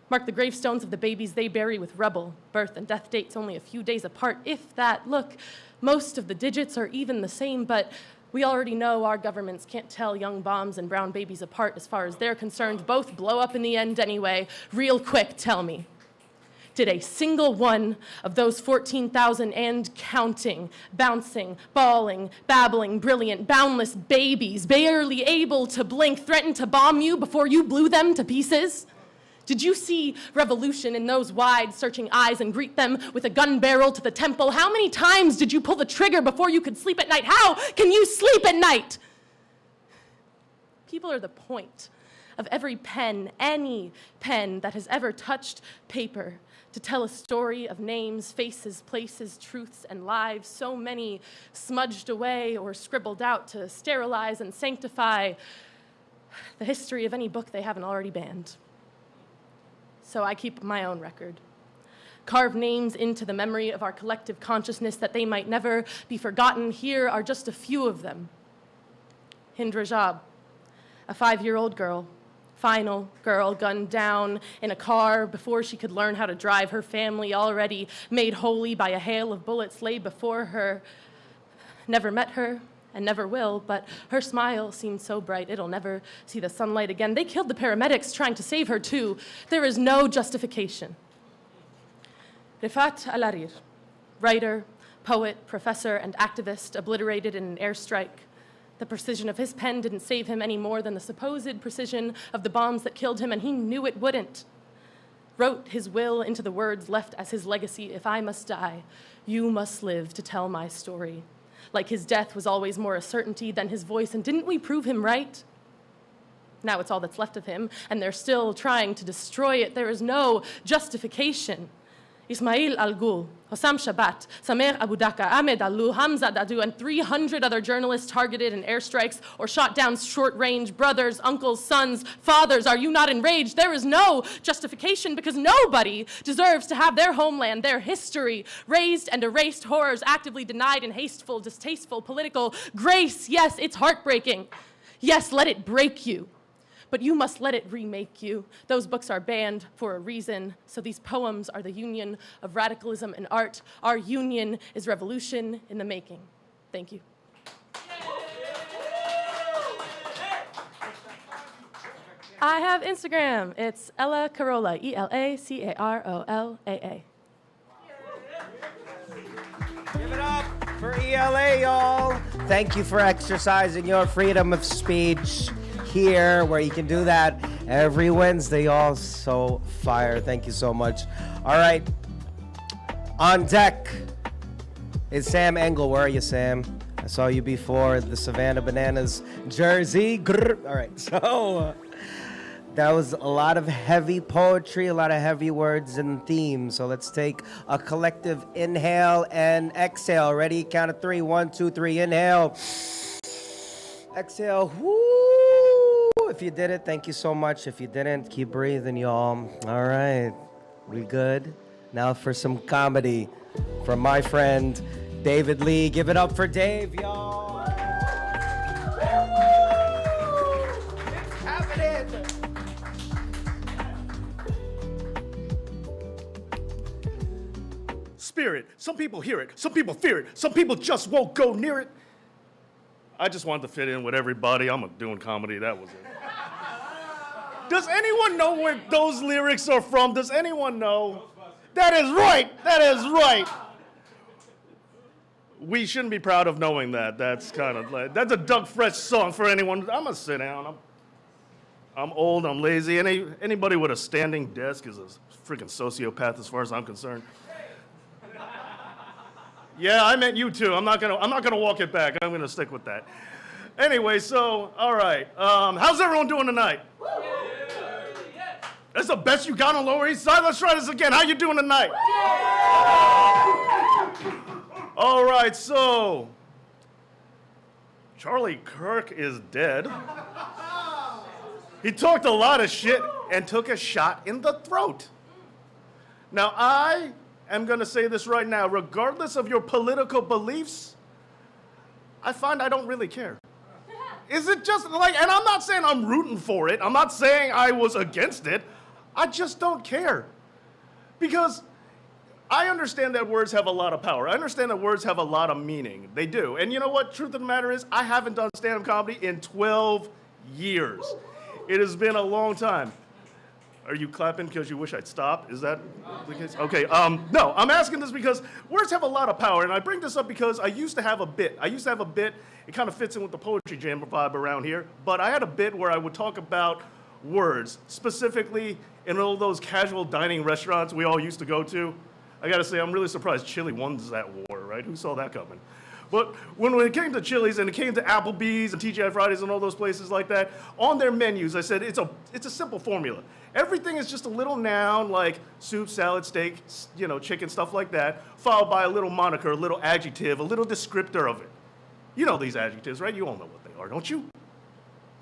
Mark the gravestones of the babies they bury with rubble, birth and death dates only a few days apart, if that. Look, most of the digits are even the same, but we already know our governments can't tell young bombs and brown babies apart as far as they're concerned. Both blow up in the end anyway. Real quick, tell me, did a single one of those 14,000 and counting, bouncing, bawling, babbling, brilliant, boundless babies, barely able to blink, threaten to bomb you before you blew them to pieces? Did you see revolution in those wide, searching eyes and greet them with a gun barrel to the temple? How many times did you pull the trigger before you could sleep at night? How can you sleep at night? People are the point of every pen, any pen that has ever touched paper to tell a story of names, faces, places, truths, and lives, so many smudged away or scribbled out to sterilize and sanctify the history of any book they haven't already banned. So I keep my own record. Carve names into the memory of our collective consciousness that they might never be forgotten. Here are just a few of them. Hind Rajab, a 5-year-old girl, final girl gunned down in a car before she could learn how to drive. Her family, already made holy by a hail of bullets, lay before her. Never met her and never will, but her smile seemed so bright it'll never see the sunlight again. They killed the paramedics trying to save her too. There is no justification. Rifat Al-Harir, writer, poet, professor, and activist, obliterated in an airstrike. The precision of his pen didn't save him any more than the supposed precision of the bombs that killed him, and he knew it wouldn't. Wrote his will into the words left as his legacy: if I must die, you must live to tell my story. Like his death was always more a certainty than his voice, and didn't we prove him right? Now it's all that's left of him, and they're still trying to destroy it. There is no justification. Ismail Al-Ghul, Hossam Shabat, Samer Abu Daka, Ahmed Alou, Hamza Dadu, and 300 other journalists targeted in airstrikes or shot down short-range brothers, uncles, sons, fathers. Are you not enraged? There is no justification because nobody deserves to have their homeland, their history, raised and erased, horrors actively denied, and hasteful, distasteful, political grace. Yes, it's heartbreaking. Yes, let it break you. But you must let it remake you. Those books are banned for a reason. So these poems are the union of radicalism and art. Our union is revolution in the making. Thank you. I have Instagram. It's Ella Carolla, E.L.A, C-A-R-O-L-A-A. Give it up for E.L.A, y'all. Thank you for exercising your freedom of speech here, where you can do that every Wednesday, y'all. So fire. Thank you so much. All right. On deck is Sam Engel. Where are you, Sam? I saw you before the Savannah Bananas jersey. Grr. All right. So that was a lot of heavy poetry, a lot of heavy words and themes. So let's take a collective inhale and exhale. Ready? Count of 3. 1, 2, 3. Inhale. Exhale. Woo. If you did it, thank you so much. If you didn't, keep breathing, y'all. All right. We good? Now for some comedy from my friend David Lee. Give it up for Dave, y'all. It's happening. Spirit. Some people hear it. Some people fear it. Some people just won't go near it. I just wanted to fit in with everybody. I'm doing comedy. That was it. Does anyone know where those lyrics are from? Does anyone know? That is right. That is right. We shouldn't be proud of knowing that. That's kind of like, that's a Doug Fresh song for anyone. I'm gonna sit down. I'm old. I'm lazy. Anybody with a standing desk is a freaking sociopath, as far as I'm concerned. Yeah, I meant you too. I'm not gonna walk it back. I'm gonna stick with that. Anyway, so all right. How's everyone doing tonight? That's the best you got on Lower East Side. Let's try this again. How you doing tonight? All right, so Charlie Kirk is dead. He talked a lot of shit and took a shot in the throat. Now, I am going to say this right now. Regardless of your political beliefs, I find I don't really care. Is it just like, and I'm not saying I'm rooting for it. I'm not saying I was against it. I just don't care. Because I understand that words have a lot of power. I understand that words have a lot of meaning. They do. And you know what? Truth of the matter is, I haven't done stand-up comedy in 12 years. It has been a long time. Are you clapping because you wish I'd stop? Is that the case? Okay, no, I'm asking this because words have a lot of power, and I bring this up because I used to have a bit. It kind of fits in with the poetry jam vibe around here, but I had a bit where I would talk about words, specifically in all those casual dining restaurants we all used to go to. I gotta say, I'm really surprised Chili won that war, right? Who saw that coming? But when it came to Chili's and it came to Applebee's and TGI Fridays and all those places like that, on their menus, I said, it's a simple formula. Everything is just a little noun like soup, salad, steak, chicken, stuff like that, followed by a little moniker, a little adjective, a little descriptor of it. You know these adjectives, right? You all know what they are, don't you?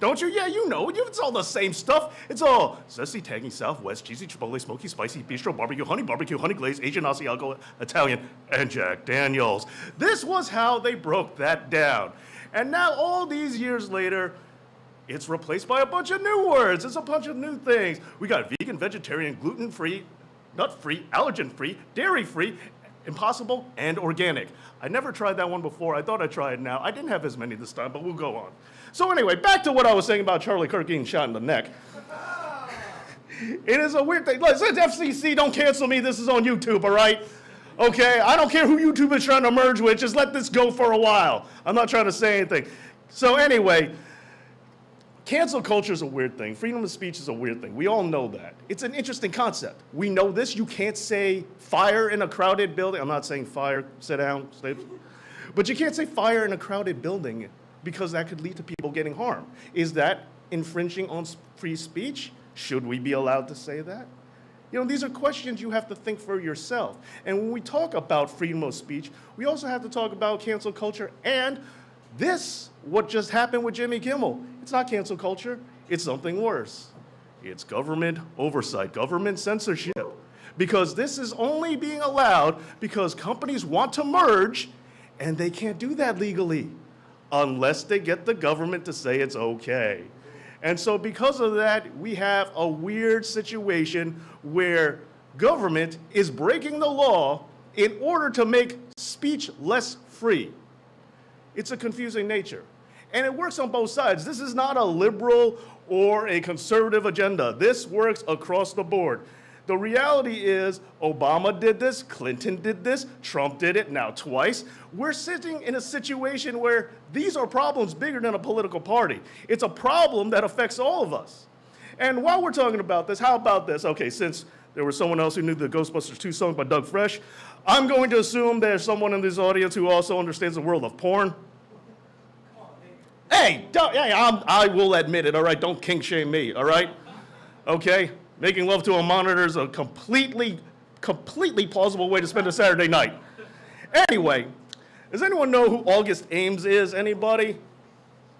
Don't you? Yeah, you know. It's all the same stuff. It's all zesty, tangy, Southwest, cheesy, chipotle, smoky, spicy, bistro, barbecue, honey glaze, Asian, Asiago, Italian, and Jack Daniels. This was how they broke that down. And now, all these years later, it's replaced by a bunch of new words. It's a bunch of new things. We got vegan, vegetarian, gluten-free, nut-free, allergen-free, dairy-free, impossible, and organic. I never tried that one before. I thought I'd try it now. I didn't have as many this time, but we'll go on. So anyway, back to what I was saying about Charlie Kirk getting shot in the neck. It is a weird thing. Listen, FCC, don't cancel me. This is on YouTube, all right? Okay? I don't care who YouTube is trying to merge with. Just let this go for a while. I'm not trying to say anything. So anyway, cancel culture is a weird thing. Freedom of speech is a weird thing. We all know that. It's an interesting concept. We know this. You can't say fire in a crowded building. I'm not saying fire. Sit down. Stay. But you can't say fire in a crowded building because that could lead to people getting harmed. Is that infringing on free speech? Should we be allowed to say that? These are questions you have to think for yourself. And when we talk about freedom of speech, we also have to talk about cancel culture and what just happened with Jimmy Kimmel. It's not cancel culture, it's something worse. It's government oversight, government censorship. Because this is only being allowed because companies want to merge and they can't do that legally unless they get the government to say it's okay. And so because of that, we have a weird situation where government is breaking the law in order to make speech less free. It's a confusing nature. And it works on both sides. This is not a liberal or a conservative agenda. This works across the board. The reality is Obama did this, Clinton did this, Trump did it now twice. We're sitting in a situation where these are problems bigger than a political party. It's a problem that affects all of us. And while we're talking about this, how about this? Okay, since there was someone else who knew the Ghostbusters 2 song by Doug Fresh, I'm going to assume there's someone in this audience who also understands the world of porn. Hey, I will admit it, all right? Don't kink shame me, all right? Okay? Making love to a monitor is a completely plausible way to spend a Saturday night. Anyway, does anyone know who August Ames is? Anybody?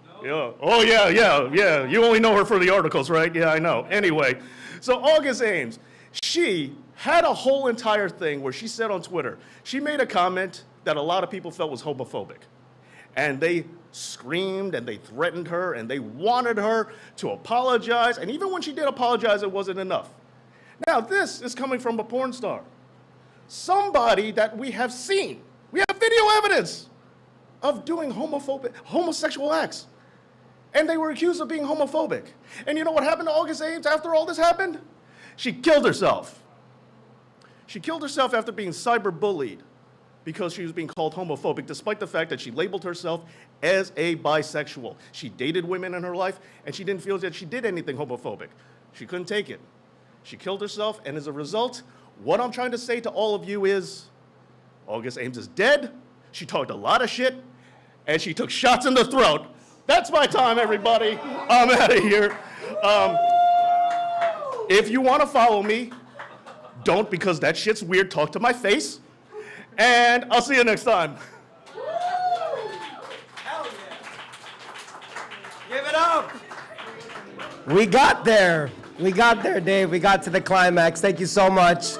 No. Yeah. Oh, yeah. You only know her for the articles, right? Yeah, I know. Anyway, so August Ames, she had a whole entire thing where she said on Twitter, she made a comment that a lot of people felt was homophobic. And they screamed and they threatened her and they wanted her to apologize. And even when she did apologize, it wasn't enough. Now, this is coming from a porn star. Somebody that we have seen. We have video evidence of doing homosexual acts. And they were accused of being homophobic. And you know what happened to August Ames after all this happened? She killed herself. She killed herself after being cyberbullied because she was being called homophobic, despite the fact that she labeled herself as a bisexual. She dated women in her life, and she didn't feel that she did anything homophobic. She couldn't take it. She killed herself, and as a result, what I'm trying to say to all of you is, August Ames is dead, she talked a lot of shit, and she took shots in the throat. That's my time, everybody. I'm out of here. If you want to follow me, don't, because that shit's weird. Talk to my face. And I'll see you next time. Hell yeah. Give it up. We got there. Dave. We got to the climax. Thank you so much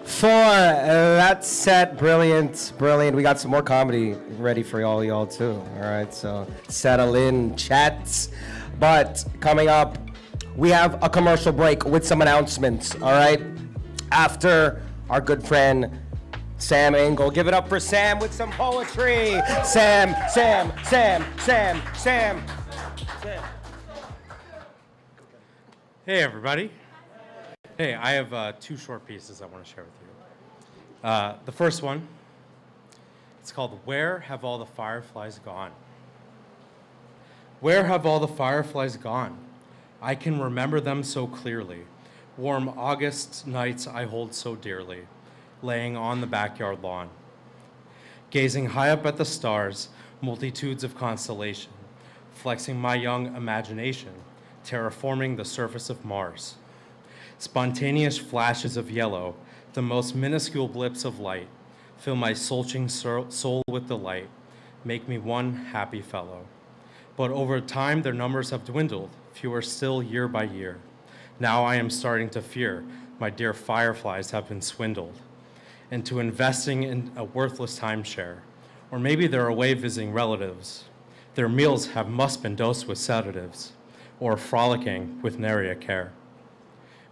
for that set. Brilliant. We got some more comedy ready for all y'all too. All right, so settle in, chats. But coming up, we have a commercial break with some announcements. All right, after our good friend Sam Engel. Give it up for Sam with some poetry. Sam. Hey, everybody. Hey, I have 2 short pieces I want to share with you. The first one, it's called Where Have All the Fireflies Gone? Where have all the fireflies gone? I can remember them so clearly. Warm August nights I hold so dearly, laying on the backyard lawn, gazing high up at the stars, multitudes of constellation, flexing my young imagination, terraforming the surface of Mars. Spontaneous flashes of yellow, the most minuscule blips of light, fill my sultring soul with delight, make me one happy fellow. But over time, their numbers have dwindled, fewer still year by year. Now I am starting to fear my dear fireflies have been swindled into investing in a worthless timeshare. Or maybe they're away visiting relatives. Their meals have must been dosed with sedatives, or frolicking with nary a care.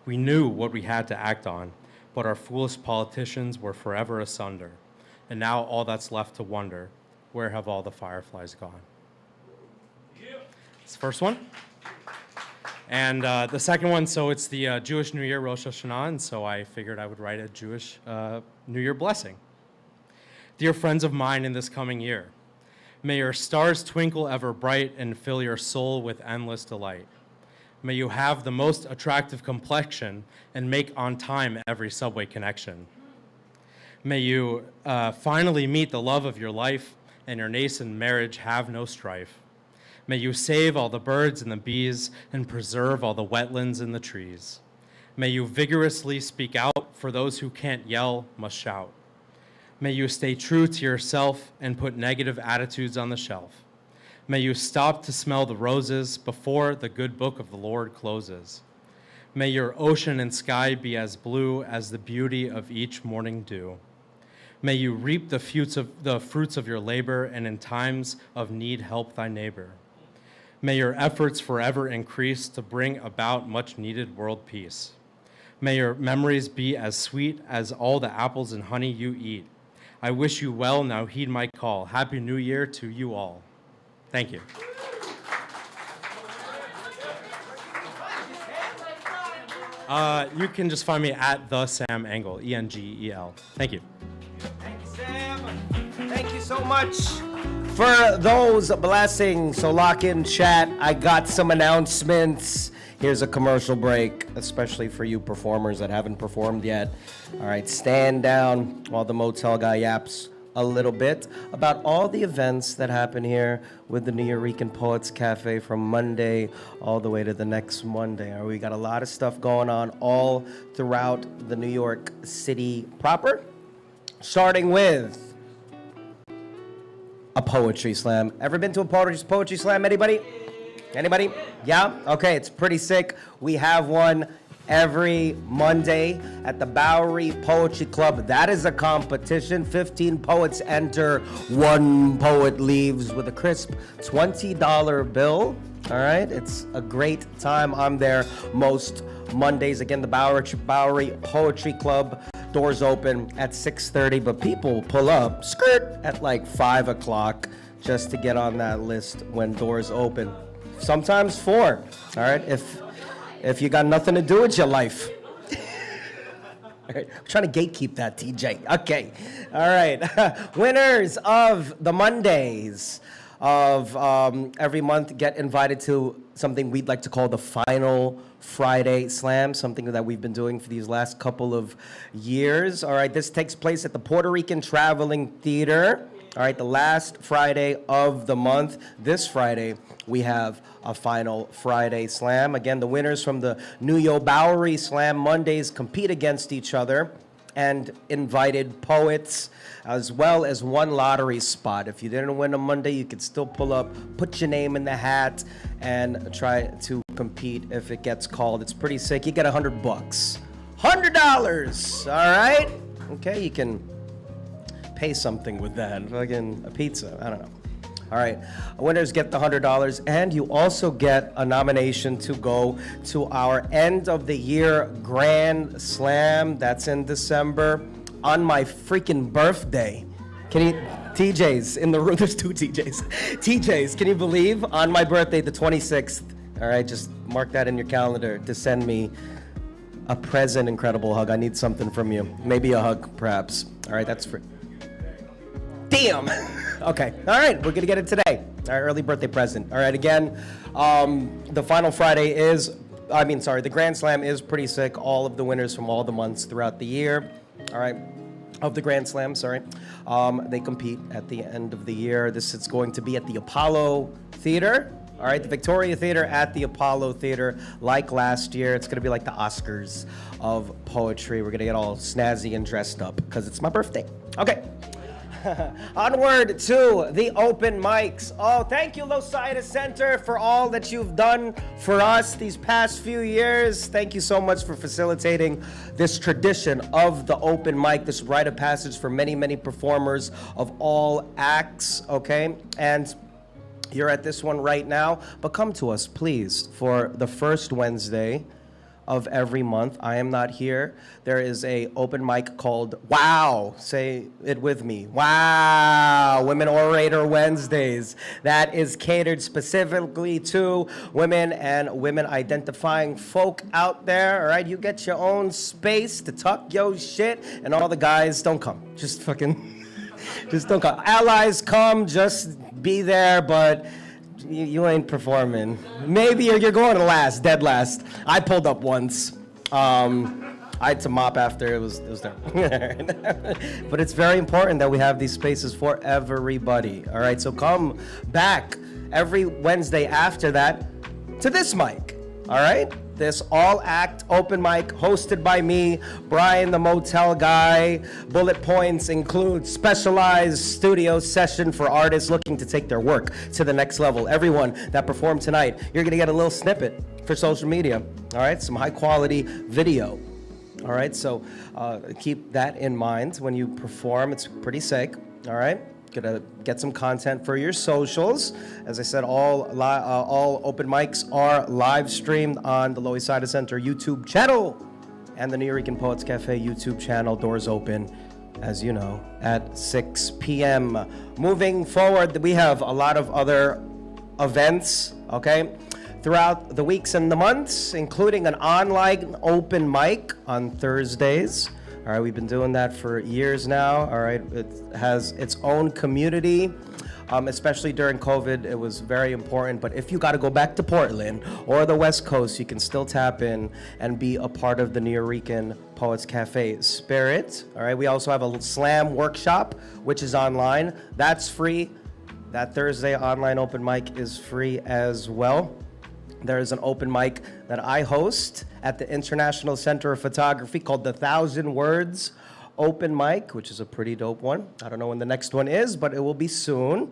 We knew what we had to act on, but our foolish politicians were forever asunder. And now all that's left to wonder, where have all the fireflies gone? It's the first one. And the second one, so it's the Jewish New Year, Rosh Hashanah, and so I figured I would write a Jewish New Year blessing. Dear friends of mine in this coming year, may your stars twinkle ever bright and fill your soul with endless delight. May you have the most attractive complexion and make on time every subway connection. May you finally meet the love of your life and your nascent marriage have no strife. May you save all the birds and the bees and preserve all the wetlands and the trees. May you vigorously speak out, for those who can't yell must shout. May you stay true to yourself and put negative attitudes on the shelf. May you stop to smell the roses before the good book of the Lord closes. May your ocean and sky be as blue as the beauty of each morning dew. May you reap the fruits of your labor, and in times of need help thy neighbor. May your efforts forever increase to bring about much needed world peace. May your memories be as sweet as all the apples and honey you eat. I wish you well, now heed my call. Happy New Year to you all. Thank you. You can just find me at the Sam Engel, Engel. Thank you. Thank you, Sam. Thank you so much for those blessings. So lock in chat. I got some announcements. Here's a commercial break, especially for you performers that haven't performed yet. All right, stand down while the motel guy yaps a little bit about all the events that happen here with the Nuyorican Poets Cafe from Monday all the way to the next Monday. All right, we got a lot of stuff going on all throughout the New York City proper, starting with a poetry slam. Ever been to a poetry slam, anybody? Anybody? Yeah? Okay, it's pretty sick. We have one every Monday at the Bowery Poetry Club. That is a competition. 15 poets enter, one poet leaves with a crisp $20 bill. All right, it's a great time. I'm there most Mondays. Again, the Bowery Poetry Club. Doors open at 6:30, but people pull up, skirt, at like 5 o'clock just to get on that list when doors open. Sometimes 4, all right, if you got nothing to do with your life. All right, I'm trying to gatekeep that, TJ. Okay, all right. Winners of the Mondays of every month get invited to something we'd like to call the Final Friday Slam, something that we've been doing for these last couple of years. All right, this takes place at the Puerto Rican Traveling Theater. All right, the last Friday of the month. This Friday, we have a Final Friday Slam. Again, the winners from the Nuyo Bowery Slam Mondays compete against each other, and invited poets, as well as one lottery spot. If you didn't win on Monday, you could still pull up, put your name in the hat, and try to compete if it gets called. It's pretty sick. You get $100. $100, all right? Okay, you can pay something with that, fucking a pizza, I don't know. All right, winners get the $100, and you also get a nomination to go to our end of the year Grand Slam. That's in December on my freaking birthday. Can you, TJ's in the room, there's 2 TJ's. TJ's, can you believe? On my birthday, the 26th. All right, just mark that in your calendar to send me a present, incredible hug. I need something from you. Maybe a hug, perhaps. All right, that's for Damn. Okay. All right. We're going to get it today. Our early birthday present. All right. Again, the final Friday the Grand Slam is pretty sick. All of the winners from all the months throughout the year. All right. Of the Grand Slam, sorry. They compete at the end of the year. This is going to be at the Apollo Theater. All right, the Victoria Theater at the Apollo Theater, like last year. It's going to be like the Oscars of poetry. We're going to get all snazzy and dressed up because it's my birthday. Okay. Onward to the open mics. Oh, thank you, Loisaida Center, for all that you've done for us these past few years. Thank you so much for facilitating this tradition of the open mic, this rite of passage for many, many performers of all acts, okay? And you're at this one right now, but come to us, please, for the first Wednesday of every month. I am not here. There is a open mic called WOW. Say it with me. WOW. Women Orator Wednesdays. That is catered specifically to women and women identifying folk out there. All right, you get your own space to talk your shit, and all the guys don't come. Just fucking, just don't come. Allies come, just be there, but you ain't performing. Maybe you're going to last, dead last. I pulled up once. I had to mop after it was there. But it's very important that we have these spaces for everybody. All right, so come back every Wednesday after that to this mic. All right, this all-act open mic hosted by me, Bryan the Motel Guy. Bullet points include specialized studio session for artists looking to take their work to the next level. Everyone that performed tonight, you're gonna get a little snippet for social media. All right, some high-quality video. All right, so keep that in mind when you perform. It's pretty sick. All right. Gonna get some content for your socials. As I said, all open mics are live streamed on the Loisaida Center YouTube channel and the Nuyorican Poets Cafe YouTube channel. Doors open, as you know, at 6 p.m. Moving forward, we have a lot of other events, okay, throughout the weeks and the months, including an online open mic on Thursdays. All right, we've been doing that for years now. All right, it has its own community, especially during COVID. It was very important. But if you got to go back to Portland or the West Coast, you can still tap in and be a part of the Nuyorican Poets Cafe spirit. All right, we also have a slam workshop, which is online. That's free. That Thursday online open mic is free as well. There is an open mic that I host at the International Center of Photography called the 1,000 Words Open Mic, which is a pretty dope one. I don't know when the next one is, but it will be soon.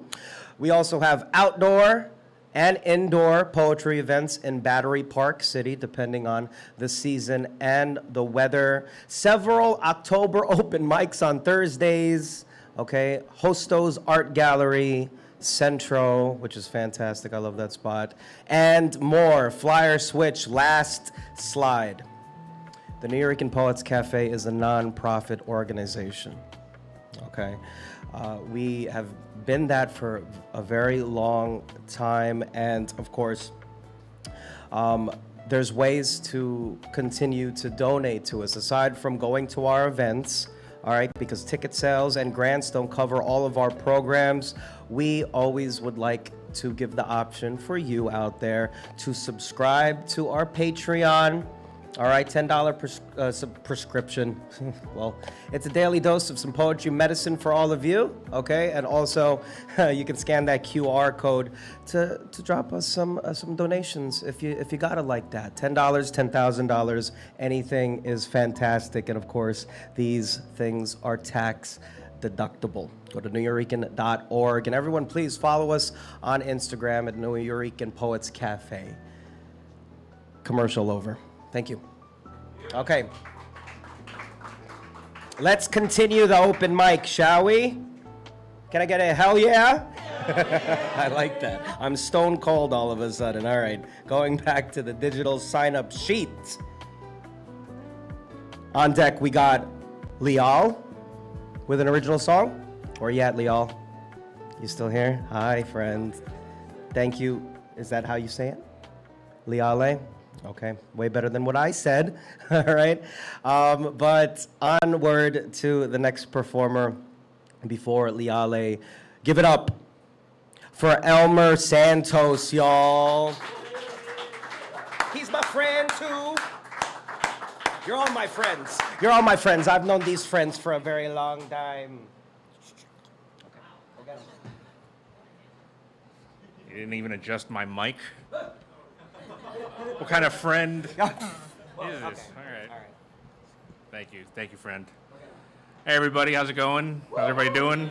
We also have outdoor and indoor poetry events in Battery Park City, depending on the season and the weather. Several October open mics on Thursdays, okay? Hosto's Art Gallery, Centro, which is fantastic. I love that spot. And more. Flyer switch. Last slide. The Nuyorican Poets Cafe is a non-profit organization. Okay? We have been that for a very long time. And, of course, there's ways to continue to donate to us. Aside from going to our events, all right, because ticket sales and grants don't cover all of our programs, we always would like to give the option for you out there to subscribe to our Patreon. All right, $10 prescription. Well, it's a daily dose of some poetry medicine for all of you, okay? And also, you can scan that QR code to drop us some donations if you got it like that. $10, $10,000, anything is fantastic. And of course, these things are tax deductible. Go to Nuyorican.org. And everyone, please follow us on Instagram at Nuyorican Poets Cafe. Commercial over. Thank you. Okay. Let's continue the open mic, shall we? Can I get a hell yeah? I like that. I'm stone cold all of a sudden. All right. Going back to the digital sign-up sheet. On deck, we got Liale with an original song. Where you at, Liale? You still here? Hi, friend. Thank you. Is that how you say it? Liale? Okay, way better than what I said, all right? But onward to the next performer. before Liale. Give it up for Elmer Santos, y'all. He's my friend too. You're all my friends. You're all my friends. I've known these friends for a very long time. You didn't even adjust my mic? What kind of friend is this? All right. Thank you, friend. Hey, everybody, how's it going? How's everybody doing?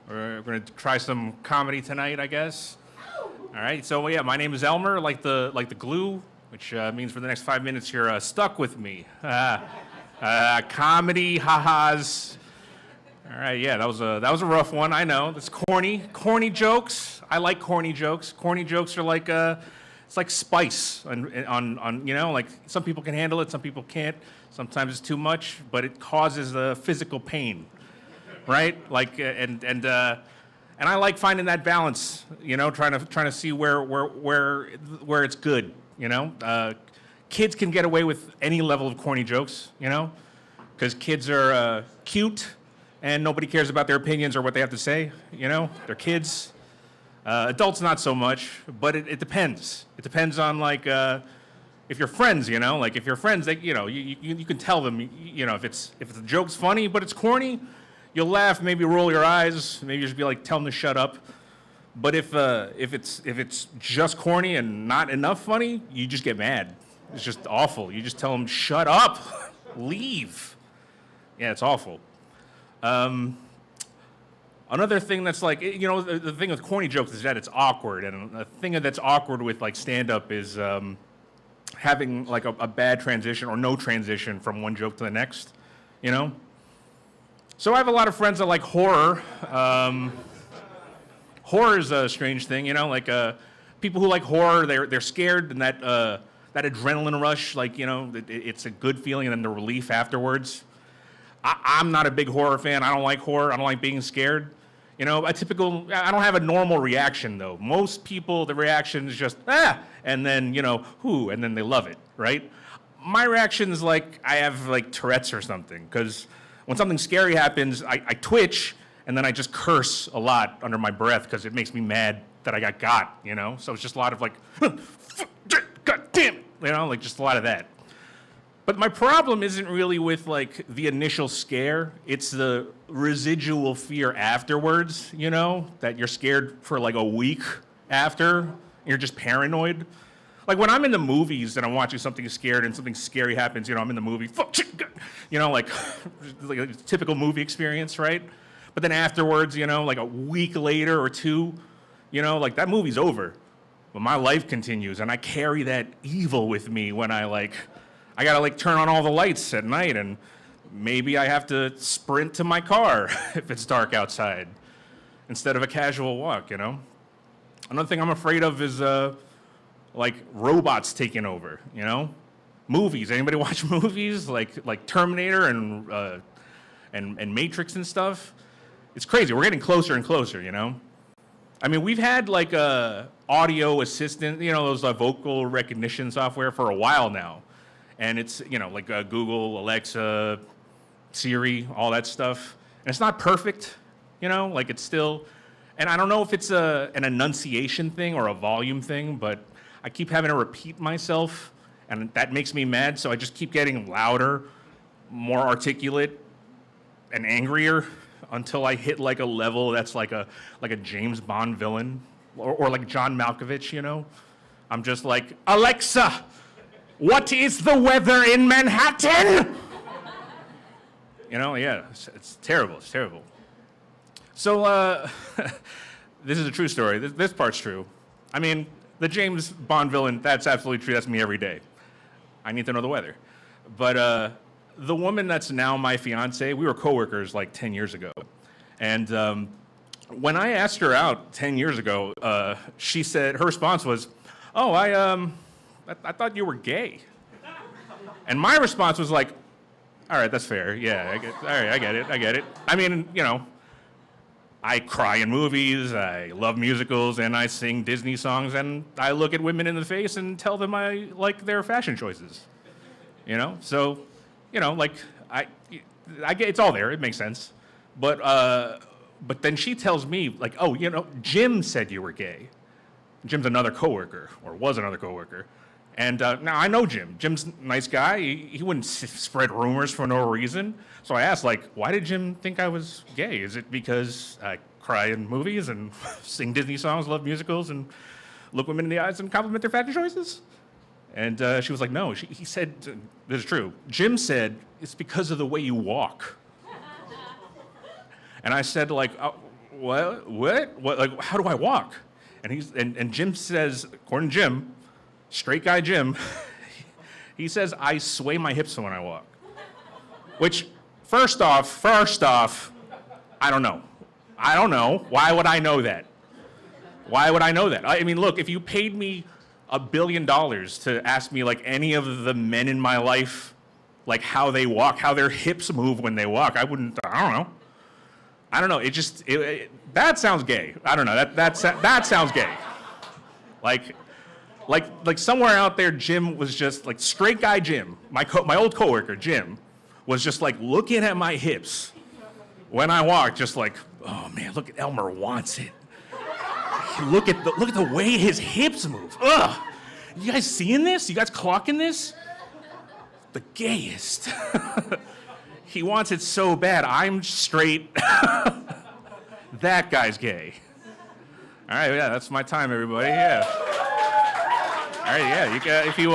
We're gonna try some comedy tonight, I guess. All right. So yeah, my name is Elmer, like the glue, which means for the next 5 minutes you're stuck with me. Comedy, ha-has. All right. Yeah, that was a rough one. I know. That's corny jokes. I like corny jokes. Corny jokes are like it's like spice on you know, like some people can handle it, some people can't. Sometimes it's too much, but it causes physical pain, right? Like and I like finding that balance, you know, trying to see where it's good, you know. Kids can get away with any level of corny jokes, you know, because kids are cute and nobody cares about their opinions or what they have to say, you know. They're kids. Adults not so much, but it depends. It depends on like if you're friends, you know, like if you're friends, they, you know, you can tell them, you know, if the joke's funny but it's corny, you'll laugh, maybe roll your eyes, maybe just be like, tell them to shut up. But if it's just corny and not enough funny, you just get mad. It's just awful. You just tell them, shut up, leave. Yeah, it's awful. Another thing that's like, you know, the thing with corny jokes is that it's awkward, and a thing that's awkward with like stand-up is having like a bad transition or no transition from one joke to the next, you know? So I have a lot of friends that like horror. Horror is a strange thing, you know, like people who like horror, they're scared, and that adrenaline rush, like, you know, it's a good feeling, and then the relief afterwards. I'm not a big horror fan. I don't like horror. I don't like being scared. You know, I don't have a normal reaction, though. Most people, the reaction is just, and then, you know, and then they love it, right? My reaction is like I have, like, Tourette's or something, because when something scary happens, I twitch, and then I just curse a lot under my breath because it makes me mad that I got, you know? So it's just a lot of, like, God damn it, you know, like, just a lot of that. But my problem isn't really with like the initial scare, it's the residual fear afterwards, you know, that you're scared for like a week after, and you're just paranoid. Like when I'm in the movies and I'm watching something scared and something scary happens, you know, I'm in the movie, fuck shit, you know, like a typical movie experience, right? But then afterwards, you know, like a week later or two, you know, like that movie's over. But my life continues, and I carry that evil with me when I gotta like turn on all the lights at night, and maybe I have to sprint to my car if it's dark outside instead of a casual walk, you know? Another thing I'm afraid of is like robots taking over, you know? Movies, anybody watch movies? Like Terminator and Matrix and stuff? It's crazy, we're getting closer and closer, you know? I mean, we've had like audio assistant, you know, those vocal recognition software for a while now. And it's, you know, like Google, Alexa, Siri, all that stuff. And it's not perfect, you know, like it's still, and I don't know if it's an enunciation thing or a volume thing, but I keep having to repeat myself, and that makes me mad, so I just keep getting louder, more articulate, and angrier until I hit like a level that's like a James Bond villain, or like John Malkovich, you know? I'm just like, Alexa! What is the weather in Manhattan? You know, yeah, it's terrible, it's terrible. So, this is a true story. This part's true. I mean, the James Bond villain, that's absolutely true. That's me every day. I need to know the weather. But the woman that's now my fiance, we were coworkers like 10 years ago. And when I asked her out 10 years ago, she said, her response was, oh, I thought you were gay. And my response was like, all right, that's fair. Yeah, I get it. I mean, you know, I cry in movies, I love musicals, and I sing Disney songs, and I look at women in the face and tell them I like their fashion choices. You know? So, you know, like, I get it's all there. It makes sense. But then she tells me, like, oh, you know, Jim said you were gay. Jim's another coworker, or was another coworker. And now I know Jim. Jim's a nice guy. He wouldn't spread rumors for no reason. So I asked, like, why did Jim think I was gay? Is it because I cry in movies and sing Disney songs, love musicals, and look women in the eyes and compliment their fashion choices? And she was like, no. He said, this is true. Jim said, it's because of the way you walk. And I said, like, what? Like, how do I walk? And Jim says, according to Jim, straight guy Jim, he says, I sway my hips when I walk. Which, first off, I don't know. I don't know. Why would I know that? Why would I know that? I mean, look, if you paid me $1 billion to ask me, like, any of the men in my life, like, how they walk, how their hips move when they walk, I don't know. That sounds gay. I don't know. That sounds gay. Like somewhere out there, Jim was just like straight guy Jim, my old coworker Jim, was just like looking at my hips when I walked, just like, oh man, look at Elmer wants it. Look at the way his hips move. Ugh. You guys seeing this? You guys clocking this? The gayest. He wants it so bad. I'm straight. That guy's gay. All right, yeah, that's my time, everybody. Yeah. All right, yeah. You can, if you,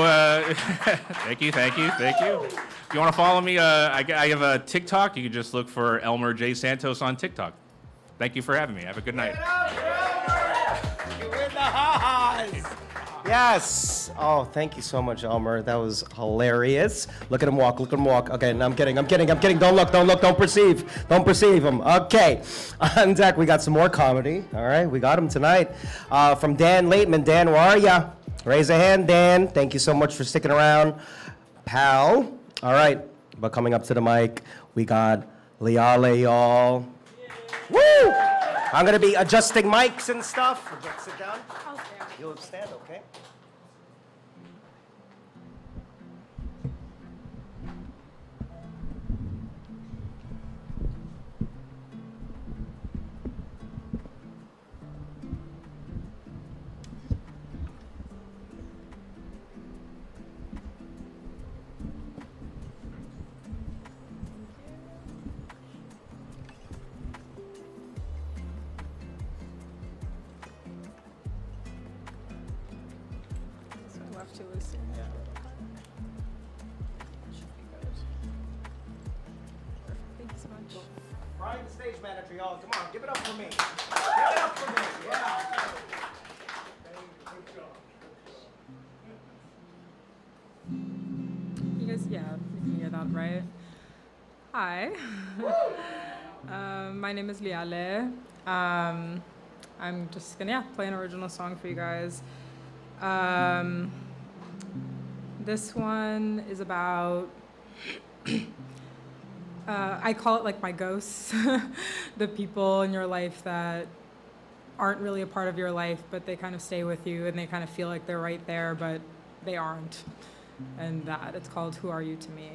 thank you. If you want to follow me, I have a TikTok. You can just look for Elmer J Santos on TikTok. Thank you for having me. Have a good night. You win the ha-has. Yes. Oh, thank you so much, Elmer. That was hilarious. Look at him walk. Okay, no, I'm kidding. Don't look. Don't perceive him. Okay. On deck, we got some more comedy. All right, we got him tonight. From Dan Laitman. Dan, where are ya? Raise a hand, Dan. Thank you so much for sticking around, pal. All right, but coming up to the mic, we got Liale, y'all. Woo! I'm gonna be adjusting mics and stuff. Sit down. You'll stand, okay? Bryan, the stage manager, y'all. Come on, give it up for me. Yeah. You guys, yeah, you can hear that, right? Hi. My name is Liale. I'm just gonna, play an original song for you guys. This one is about, I call it like my ghosts, the people in your life that aren't really a part of your life, but they kind of stay with you and they kind of feel like they're right there, but they aren't. And that, it's called Who Are You to Me?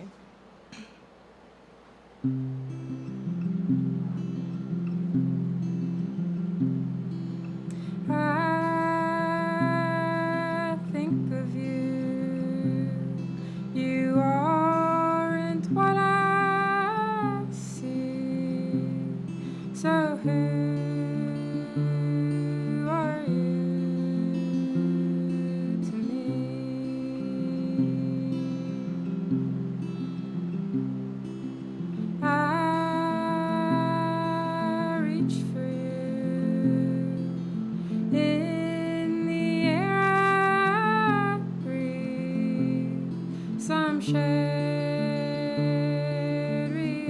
I think of you, you aren't what I see, so who are you to me? I reach for you in the air I breathe, some shared reality.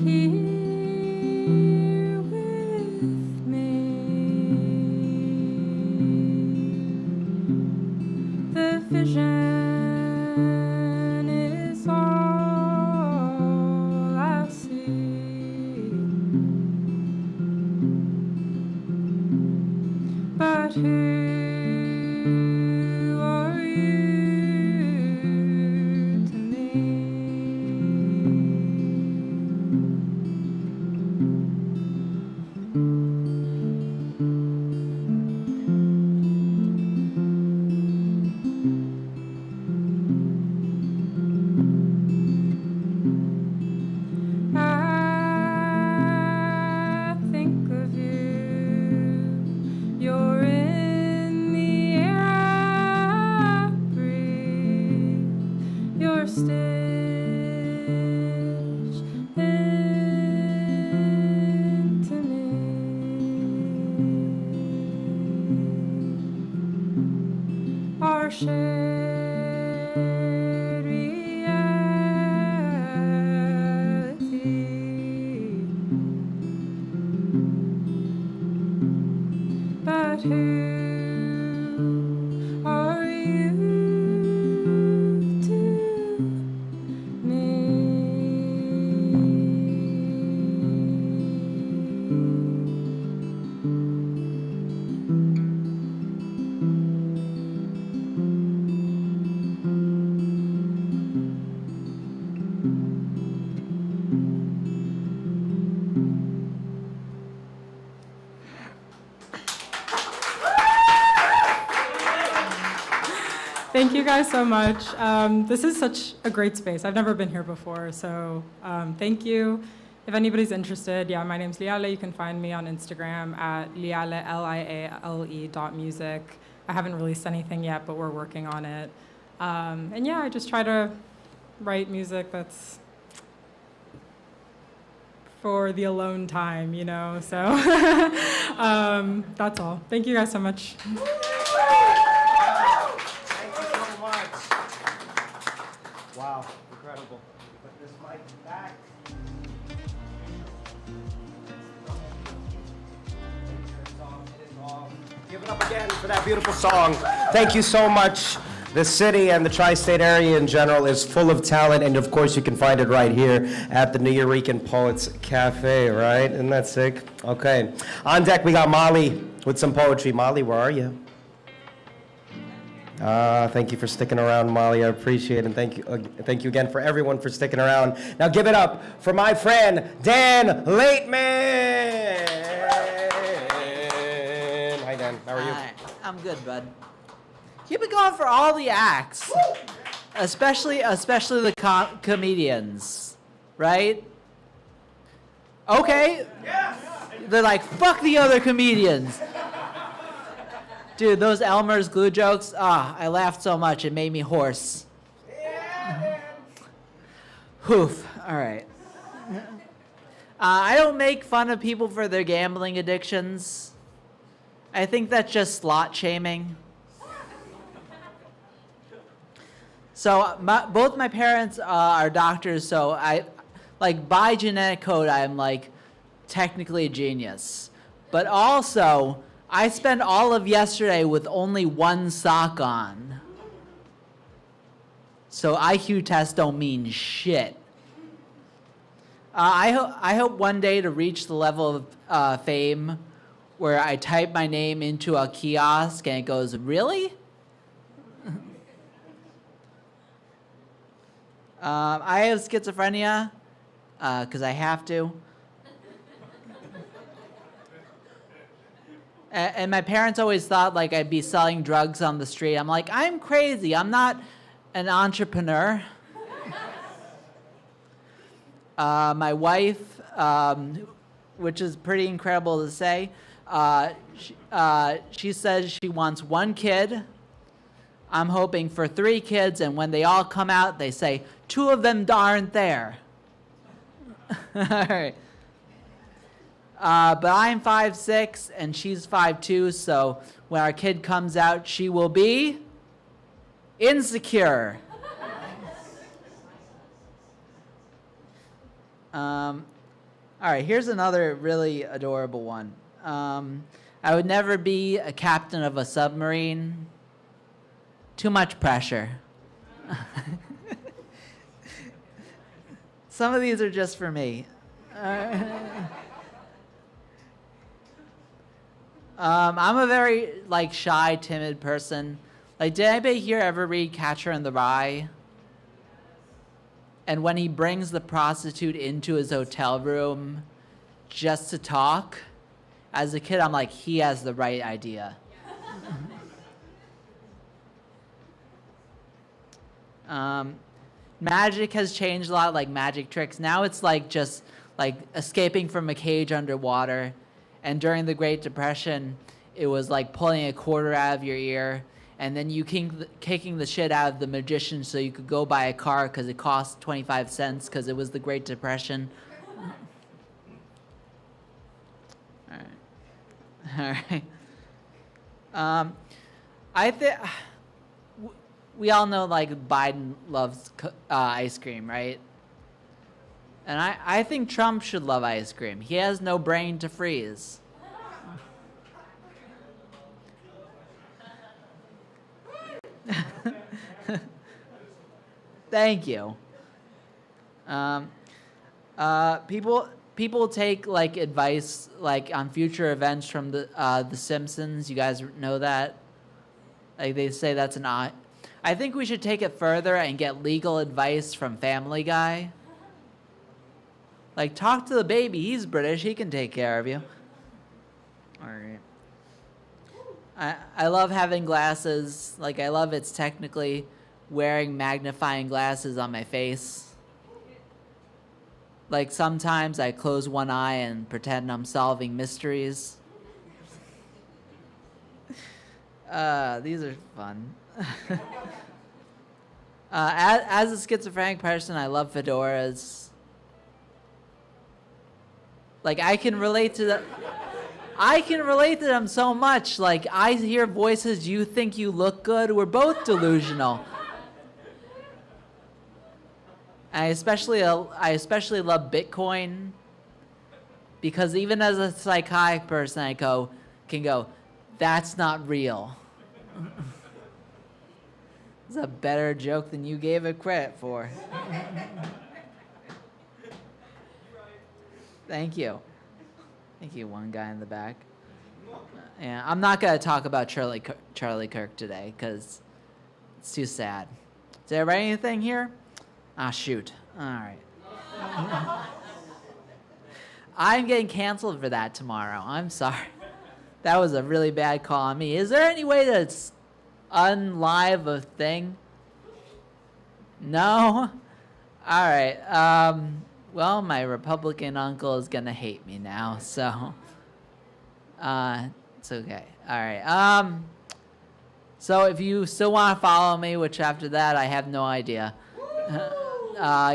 here with me. The vision is all I see. But who are you to me? I think of you. You're in the air I breathe. You're stitched into me. Our shared reality. But who are you to me? Thank you guys so much. This is such a great space. I've never been here before, so thank you. If anybody's interested, yeah, my name's Liale. You can find me on Instagram at Liale, Liale.music. I haven't released anything yet, but we're working on it. And yeah, I just try to write music that's for the alone time, you know, so that's all. Thank you guys so much. Wow, incredible. Put this mic back. It is off. Give it up again for that beautiful song. Thank you so much. The city and the tri-state area in general is full of talent, and of course you can find it right here at the Nuyorican Poets Cafe, right? Isn't that sick? Okay. On deck we got Mollie with some poetry. Mollie, where are you? Thank you for sticking around, Mollie. I appreciate it. And thank you again for everyone for sticking around. Now give it up for my friend, Dan Laitman. Hi, Dan. How are you? Hi. I'm good, bud. Keep it going for all the acts, especially the comedians, right? Okay. They're like, fuck the other comedians. Dude, those Elmer's glue jokes, I laughed so much it made me hoarse. Oof, all right. I don't make fun of people for their gambling addictions. I think that's just slot shaming. So both my parents are doctors, so by genetic code, I'm like technically a genius. But also, I spent all of yesterday with only one sock on. So IQ tests don't mean shit. I hope one day to reach the level of fame where I type my name into a kiosk and it goes, really? I have schizophrenia because I have to. And my parents always thought like I'd be selling drugs on the street. I'm like, I'm crazy. I'm not an entrepreneur. My wife, which is pretty incredible to say, she says she wants one kid. I'm hoping for 3 kids, and when they all come out, they say, 2 of them aren't there. All right. But I'm 5'6", and she's 5'2", so when our kid comes out, she will be insecure. All right, here's another really adorable one. I would never be a captain of a submarine. Too much pressure. Some of these are just for me. I'm a very shy, timid person. Did anybody here ever read Catcher in the Rye? And when he brings the prostitute into his hotel room just to talk, as a kid, I'm like, he has the right idea. Magic has changed a lot, like magic tricks. Now it's just escaping from a cage underwater. And during the Great Depression, it was like pulling a quarter out of your ear and then you kicking the shit out of the magician so you could go buy a car because it cost 25 cents because it was the Great Depression. All right. I think we all know Biden loves ice cream, right? And I think Trump should love ice cream. He has no brain to freeze. Thank you. People take advice on future events from the Simpsons. You guys know that? They say that's an odd. I think we should take it further and get legal advice from Family Guy. Talk to the baby. He's British. He can take care of you. All right. I love having glasses. I love it's technically wearing magnifying glasses on my face. Sometimes I close one eye and pretend I'm solving mysteries. These are fun. As a schizophrenic person, I love fedoras. I can relate to them so much. I hear voices, you think you look good. We're both delusional. I especially love Bitcoin because even as a psychotic person, I can go, that's not real. It's a better joke than you gave it credit for. Thank you. Thank you, one guy in the back. Yeah, I'm not going to talk about Charlie Kirk today because it's too sad. Did I write anything here? Ah, shoot. All right. I'm getting canceled for that tomorrow. I'm sorry. That was a really bad call on me. Is there any way to unlive a thing? No? All right. Well, my Republican uncle is going to hate me now, so it's okay. All right. So if you still want to follow me, which after that I have no idea,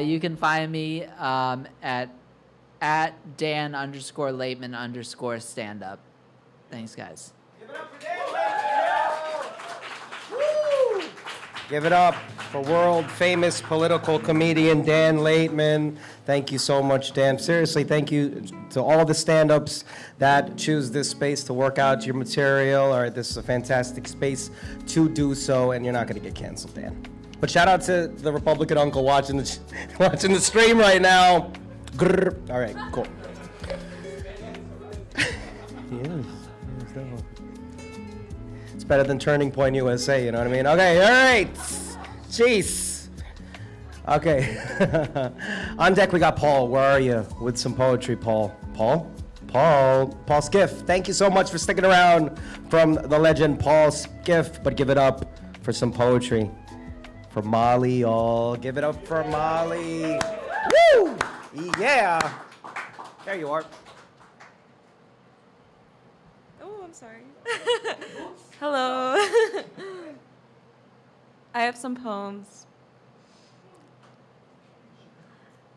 you can find me at Dan_Laitman_stand-up. Thanks, guys. Give it up for world-famous political comedian Dan Laitman. Thank you so much, Dan. Seriously, thank you to all the stand-ups that choose this space to work out your material. All right, this is a fantastic space to do so, and you're not going to get canceled, Dan. But shout out to the Republican uncle watching the stream right now. Grrr. All right, cool. It's better than Turning Point USA, you know what I mean? Okay, all right. Jeez. Okay. On deck, we got Paul. Where are you? With some poetry, Paul. Paul Skiff. Thank you so much for sticking around from the legend Paul Skiff. But give it up for some poetry for Mollie. All give it up for Mollie. Woo! Yeah. There you are. Oh, I'm sorry. Hello. I have some poems.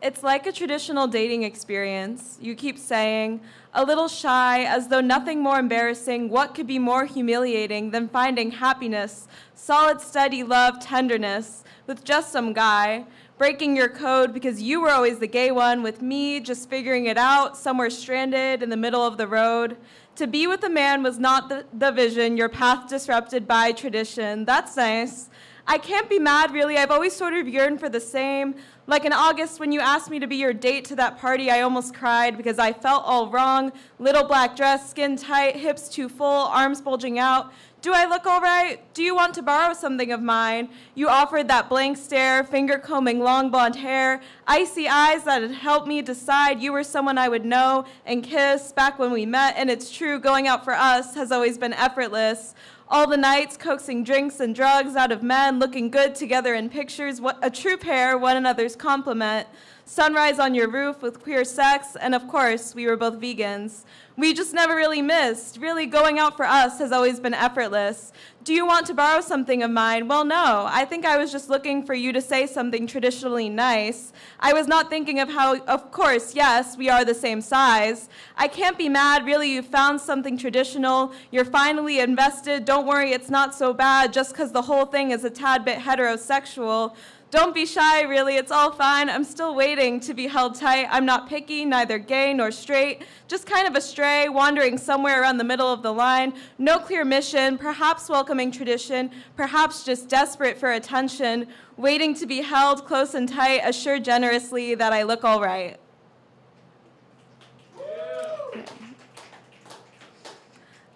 It's like a traditional dating experience. You keep saying, a little shy, as though nothing more embarrassing, what could be more humiliating than finding happiness, solid, steady love, tenderness, with just some guy, breaking your code because you were always the gay one, with me just figuring it out, somewhere stranded in the middle of the road. To be with a man was not the vision, your path disrupted by tradition. That's nice. I can't be mad, really. I've always sort of yearned for the same. Like in August, when you asked me to be your date to that party, I almost cried because I felt all wrong. Little black dress, skin tight, hips too full, arms bulging out. Do I look all right? Do you want to borrow something of mine? You offered that blank stare, finger combing long blonde hair, icy eyes that had helped me decide you were someone I would know and kiss back when we met. And it's true, going out for us has always been effortless. All the nights, coaxing drinks and drugs out of men, looking good together in pictures, what a true pair, one another's complement. Sunrise on your roof with queer sex, and of course, we were both vegans. We just never really missed. Really, going out for us has always been effortless. Do you want to borrow something of mine? Well, no. I think I was just looking for you to say something traditionally nice. I was not thinking of how, of course, yes, we are the same size. I can't be mad. Really, you found something traditional. You're finally invested. Don't worry, it's not so bad just because the whole thing is a tad bit heterosexual. Don't be shy, really, it's all fine. I'm still waiting to be held tight. I'm not picky, neither gay nor straight, just kind of a stray, wandering somewhere around the middle of the line. No clear mission, perhaps welcoming tradition, perhaps just desperate for attention, waiting to be held close and tight, assured generously that I look all right.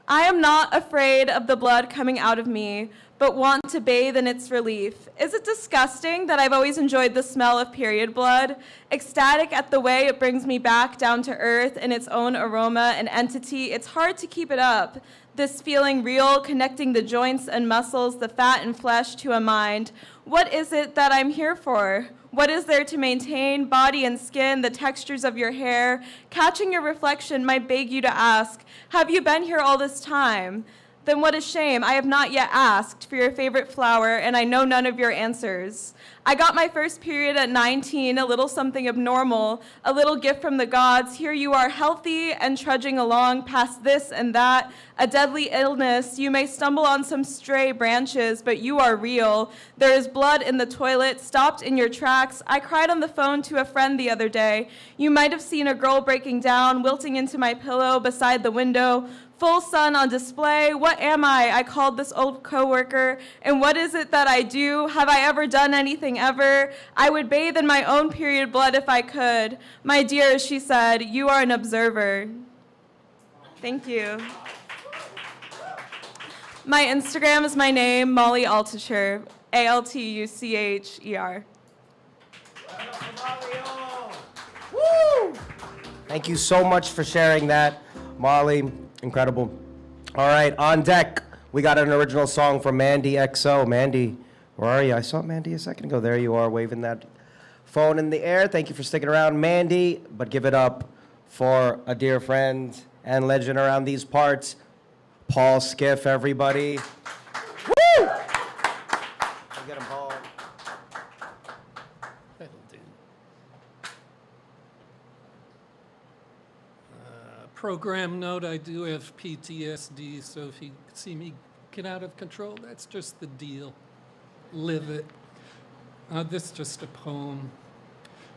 I am not afraid of the blood coming out of me, but want to bathe in its relief. Is it disgusting that I've always enjoyed the smell of period blood? Ecstatic at the way it brings me back down to earth in its own aroma and entity, it's hard to keep it up. This feeling real, connecting the joints and muscles, the fat and flesh to a mind. What is it that I'm here for? What is there to maintain body and skin, the textures of your hair? Catching your reflection might beg you to ask, have you been here all this time? Then what a shame, I have not yet asked for your favorite flower, and I know none of your answers. I got my first period at 19, a little something abnormal, a little gift from the gods. Here you are, healthy and trudging along past this and that, a deadly illness. You may stumble on some stray branches, but you are real. There is blood in the toilet, stopped in your tracks. I cried on the phone to a friend the other day. You might have seen a girl breaking down, wilting into my pillow beside the window. Full sun on display. What am I? I called this old coworker. And what is it that I do? Have I ever done anything ever? I would bathe in my own period blood if I could. My dear, she said, you are an observer. Thank you. My Instagram is my name, Mollie Altucher, Altucher. Woo! Thank you so much for sharing that, Mollie. Incredible. All right, on deck, we got an original song from Mandy XO. Mandy, where are you? I saw Mandy a second ago. There you are, waving that phone in the air. Thank you for sticking around, Mandy. But give it up for a dear friend and legend around these parts, Paul Skiff, everybody. Woo! Get him, Paul. That'll do. Program note, I do have PTSD, so if you see me get out of control, that's just the deal. Live it. This is just a poem.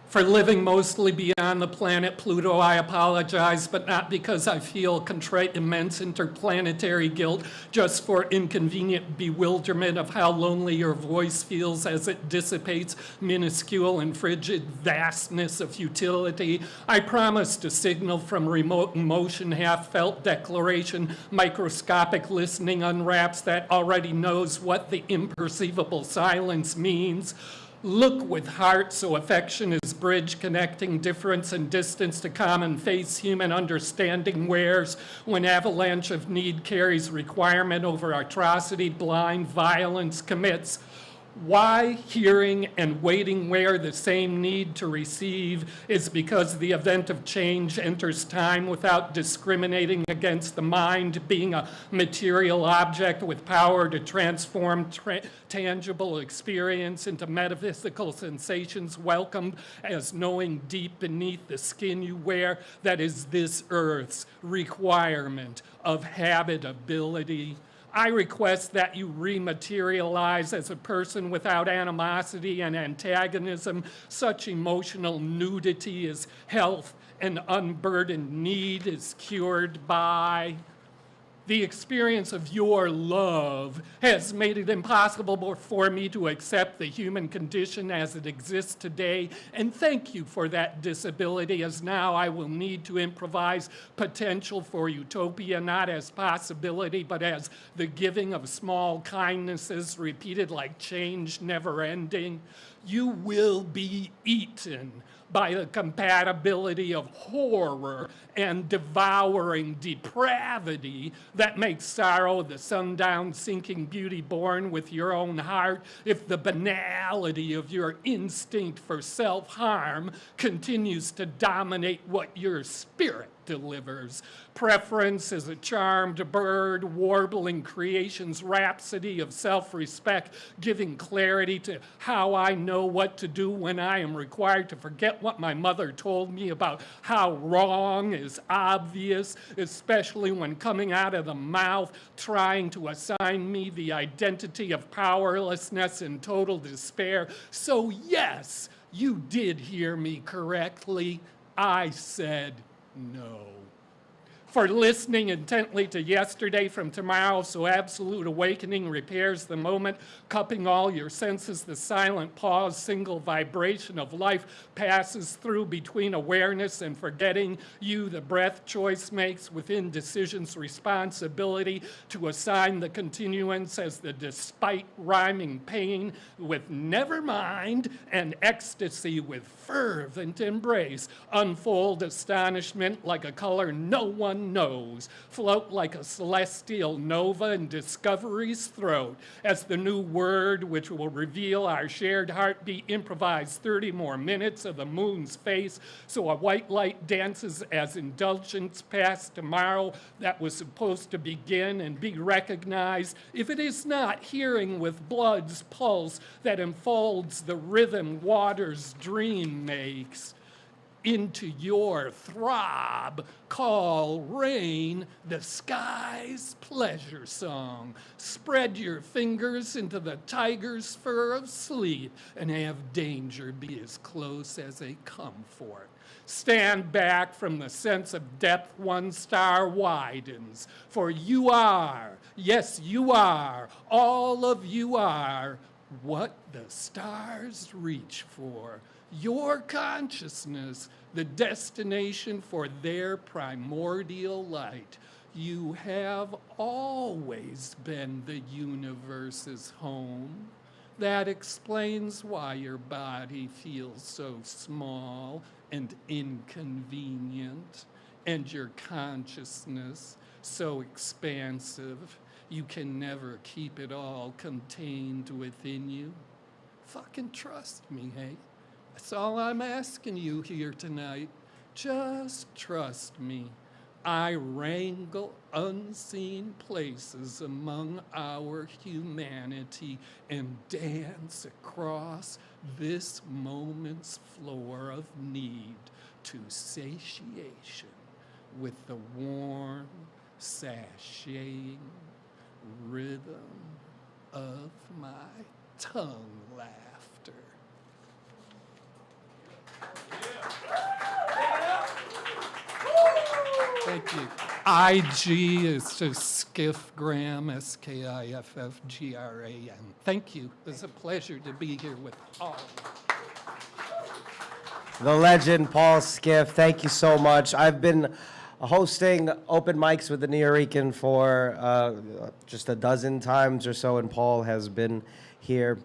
For living mostly beyond the planet Pluto, I apologize, but not because I feel contrite immense interplanetary guilt, just for inconvenient bewilderment of how lonely your voice feels as it dissipates minuscule and frigid vastness of futility. I promise to signal from remote emotion, half-felt declaration, microscopic listening unwraps that already knows what the imperceivable silence means. Look with heart so affection is bridge connecting difference and distance to common face human understanding wears when avalanche of need carries requirement over atrocity, blind violence commits. Why hearing and waiting where the same need to receive is because the event of change enters time without discriminating against the mind being a material object with power to transform tangible experience into metaphysical sensations welcomed as knowing deep beneath the skin you wear that is this earth's requirement of habitability. I request that you rematerialize as a person without animosity and antagonism. Such emotional nudity as health and unburdened need is cured by. The experience of your love has made it impossible for me to accept the human condition as it exists today. And thank you for that disability, as now I will need to improvise potential for utopia, not as possibility, but as the giving of small kindnesses repeated like change never ending. You will be eaten by the compatibility of horror and devouring depravity that makes sorrow the sundown sinking beauty born with your own heart if the banality of your instinct for self-harm continues to dominate what your spirit delivers. Preference is a charmed bird warbling creation's rhapsody of self-respect, giving clarity to how I know what to do when I am required to forget what my mother told me about how wrong is obvious, especially when coming out of the mouth, trying to assign me the identity of powerlessness and total despair. So yes, you did hear me correctly. I said no. For listening intently to yesterday from tomorrow, so absolute awakening repairs the moment, cupping all your senses, the silent pause, single vibration of life passes through between awareness and forgetting. You, the breath choice makes within decision's responsibility to assign the continuance as the despite rhyming pain with never mind and ecstasy with fervent embrace. Unfold astonishment like a color no one knows, float like a celestial nova in discovery's throat, as the new word which will reveal our shared heartbeat improvise 30 more minutes of the moon's face, so a white light dances as indulgence past tomorrow that was supposed to begin and be recognized, if it is not hearing with blood's pulse that enfolds the rhythm water's dream makes. Into your throb, call rain the sky's pleasure song. Spread your fingers into the tiger's fur of sleep and have danger be as close as a comfort. Stand back from the sense of depth one star widens, for you are, yes you are, all of you are, what the stars reach for. Your consciousness, the destination for their primordial light. You have always been the universe's home. That explains why your body feels so small and inconvenient, and your consciousness so expansive you can never keep it all contained within you. Fucking trust me, hey? That's all I'm asking you here tonight. Just trust me. I wrangle unseen places among our humanity and dance across this moment's floor of need to satiation with the warm, sashaying rhythm of my tongue laughter. Thank you. IG is just Skiffgram, Skiffgram. Thank you. It's a pleasure to be here with all. The legend, Paul Skiff. Thank you so much. I've been hosting open mics with the Nuyorican for just a dozen times or so, and Paul has been here.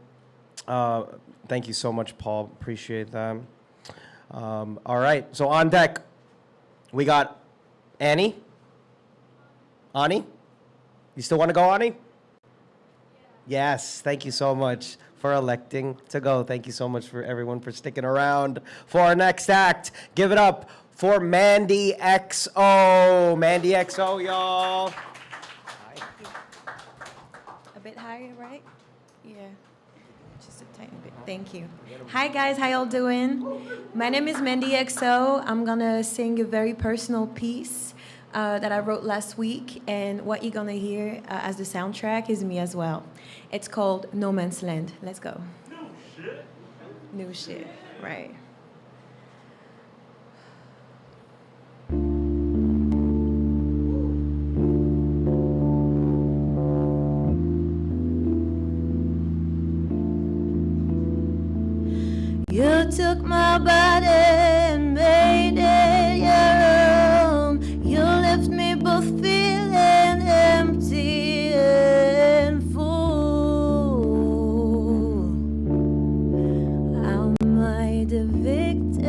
Thank you so much, Paul. Appreciate that. All right, so on deck, we got Annie. Ani? You still want to go, Ani? Yes, thank you so much for electing to go. Thank you so much for everyone for sticking around for our next act. Give it up for Mandy XO. Mandy XO, y'all. A bit higher, right? Yeah. Just a tiny bit. Thank you. Hi, guys. How y'all doing? My name is Mandy XO. I'm going to sing a very personal piece. that I wrote last week, and what you're gonna hear as the soundtrack is me as well. It's called No Man's Land. Let's go. No shit. New shit, right. You took my body and made it your own. You left me both feeling empty and full. Am I the victim?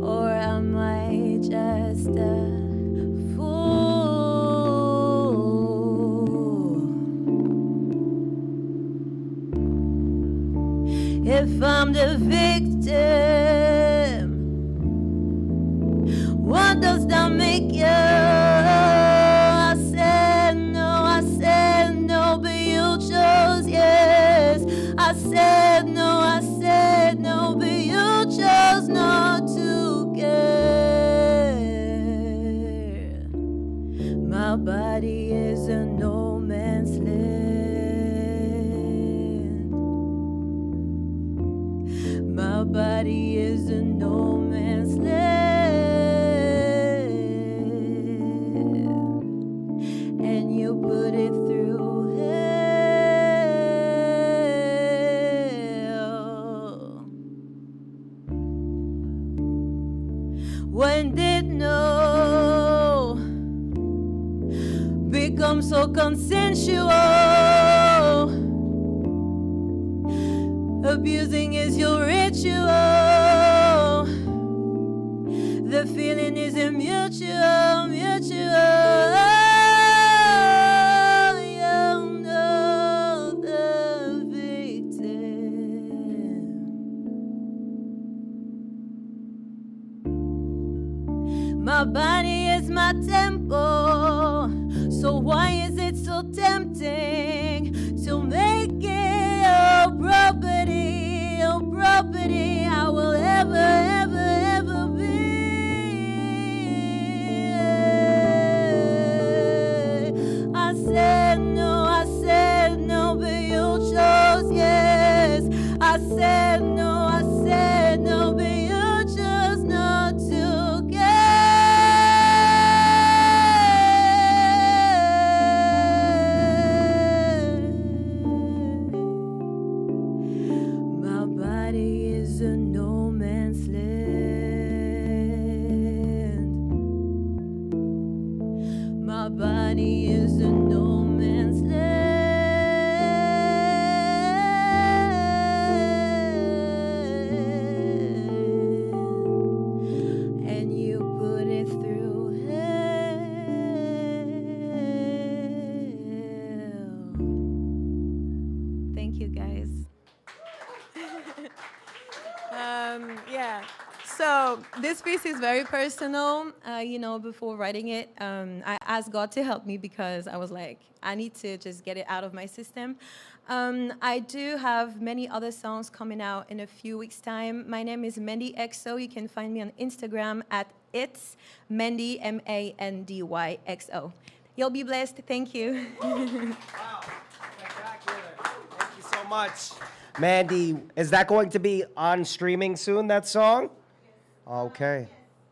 Or am I just a if I'm the victim, what does that make you? I said no, but you chose yes. I said no, but you chose not to care. My body is a no man's land. My body is a no man's land, and you put it through hell. When did no become so consensual? Abusing is your ritual. The feeling is a mutual. You're not the victim. My body is my temple. So why is it so tempting to make it your property, I will ever be. I said no, but you chose yes. I said no, but you chose not to my body is a no man's land. My body is a no man's land, and you put it through hell. Thank you, guys. Yeah. So this piece is very personal. Before writing it, I asked God to help me because I was like, I need to just get it out of my system. I do have many other songs coming out in a few weeks' time. My name is Mandy XO. You can find me on Instagram at it's Mandy, Mandy XO. You'll be blessed. Thank you. Wow, spectacular. Thank you so much. Mandy, is that going to be on streaming soon, that song? Okay.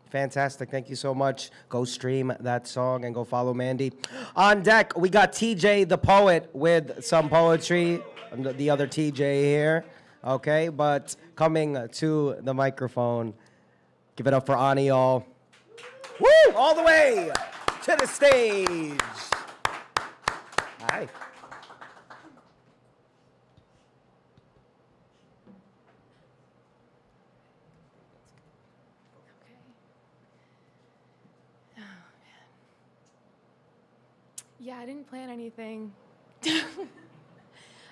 Fantastic. Thank you so much. Go stream that song and go follow Mandy. On deck, we got TJ the poet with some poetry. The other TJ here. Okay, but coming to the microphone, give it up for Ani, y'all. Woo! All the way to the stage. Hi. Yeah, I didn't plan anything.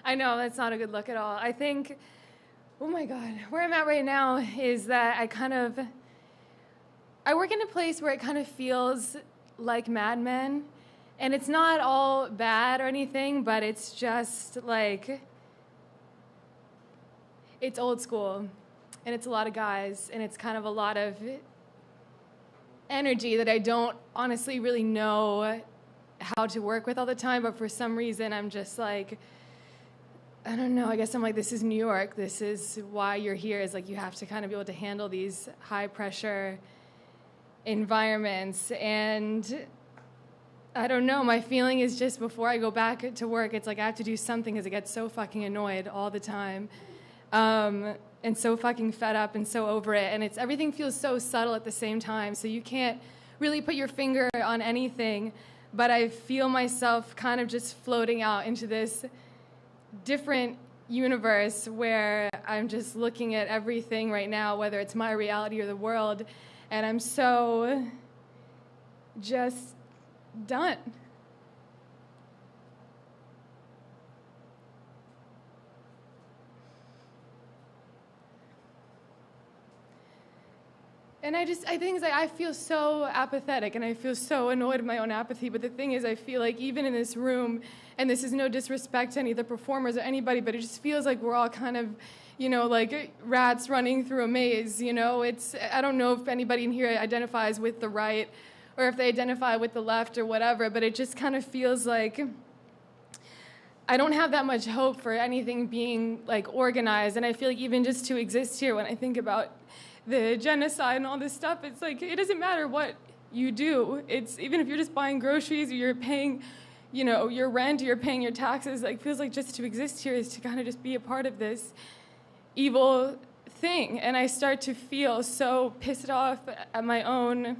I know, that's not a good look at all. I think, oh my God, where I'm at right now is that I work in a place where it kind of feels like Mad Men. And it's not all bad or anything, but it's just like, it's old school. and it's a lot of guys, and it's kind of a lot of energy that I don't honestly really know how to work with all the time, but for some reason I'm just like, I don't know, I guess I'm like, this is New York, this is why you're here, is like you have to kind of be able to handle these high pressure environments. And I don't know, my feeling is just before I go back to work, it's like I have to do something because I get so fucking annoyed all the time. And so fucking fed up and so over it. And it's everything feels so subtle at the same time. So you can't really put your finger on anything. But I feel myself kind of just floating out into this different universe where I'm just looking at everything right now, whether it's my reality or the world. And I'm so just done. And I think I feel so apathetic and I feel so annoyed with my own apathy. But the thing is, I feel like even in this room, and this is no disrespect to any of the performers or anybody, but it just feels like we're all kind of, you know, like rats running through a maze, you know? I don't know if anybody in here identifies with the right or if they identify with the left or whatever, but it just kind of feels like I don't have that much hope for anything being like organized. And I feel like even just to exist here, when I think about the genocide and all this stuff, it's like, it doesn't matter what you do. It's even if you're just buying groceries or you're paying, you know, your rent or you're paying your taxes, like feels like just to exist here is to kind of just be a part of this evil thing. And I start to feel so pissed off at my own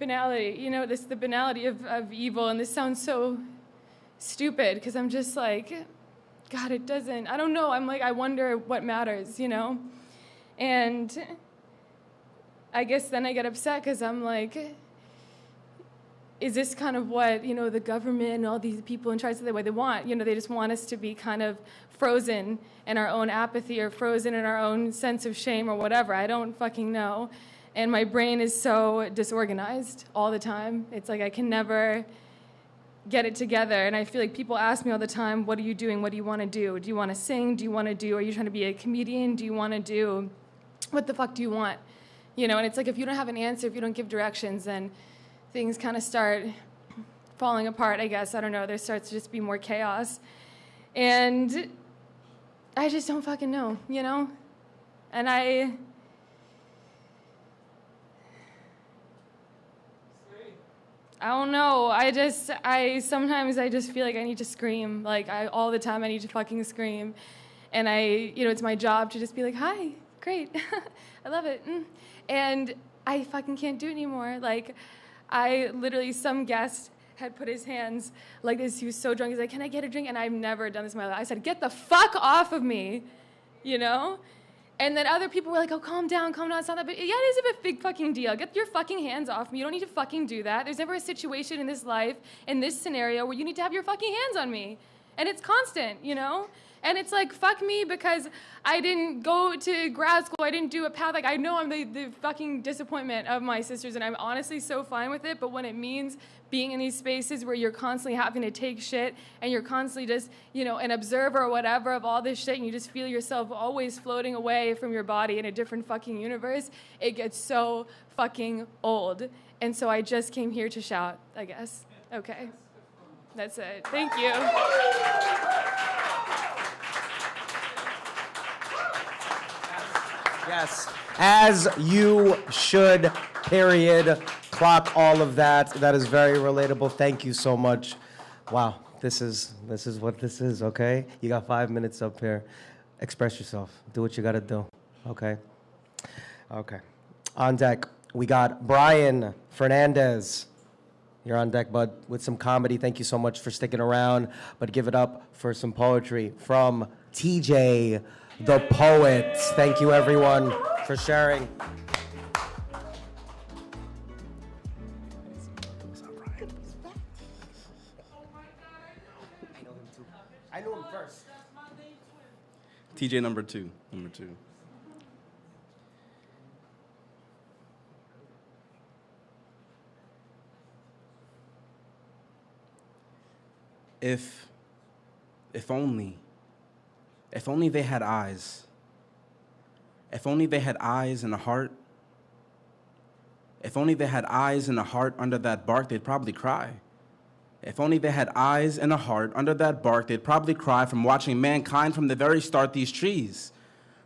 banality, you know, the banality of evil. And this sounds so stupid because I'm just like, God, I don't know. I'm like, I wonder what matters, you know? And I guess then I get upset because I'm like, is this kind of what, you know, the government and all these people in charge of the way they want? You know, they just want us to be kind of frozen in our own apathy or frozen in our own sense of shame or whatever. I don't fucking know. And my brain is so disorganized all the time. It's like I can never get it together. And I feel like people ask me all the time, what are you doing? What do you want to do? Do you want to sing? Do you want to do, are you trying to be a comedian? Do you want to do, what the fuck do you want? You know, and it's like if you don't have an answer, if you don't give directions, then things kind of start falling apart, I guess. I don't know. There starts to just be more chaos. And I just don't fucking know, you know? And I don't know. Sometimes I just feel like I need to scream. Like, all the time I need to fucking scream. And you know, it's my job to just be like, hi, great. I love it. And I fucking can't do it anymore. Like, some guest had put his hands like this. He was so drunk. He's like, can I get a drink? And I've never done this in my life. I said, get the fuck off of me, you know? And then other people were like, oh, calm down, it's not that big. Yeah, it is a big fucking deal. Get your fucking hands off me. You don't need to fucking do that. There's never a situation in this life, in this scenario, where you need to have your fucking hands on me. And it's constant, you know? And it's like, fuck me because I didn't go to grad school. I didn't do a path. Like, I know I'm the fucking disappointment of my sisters, and I'm honestly so fine with it. But when it means being in these spaces where you're constantly having to take shit and you're constantly just, you know, an observer or whatever of all this shit, and you just feel yourself always floating away from your body in a different fucking universe, it gets so fucking old. And so I just came here to shout, I guess. Okay. That's it. Thank you. Yes, as you should, period. Clock all of that. That is very relatable. Thank you so much. Wow, this is what this is, okay? You got 5 minutes up here. Express yourself. Do what you got to do, okay? Okay. On deck, we got Bryan Fernandez. You're on deck, bud, with some comedy. Thank you so much for sticking around. But give it up for some poetry from TJ the Poet. Thank you, everyone, for sharing. I know him first. TJ number two. If only they had eyes, If only they had eyes and a heart. If only they had eyes and a heart under that bark, they'd probably cry. If only they had eyes and a heart under that bark, they'd probably cry from watching mankind from the very start. These trees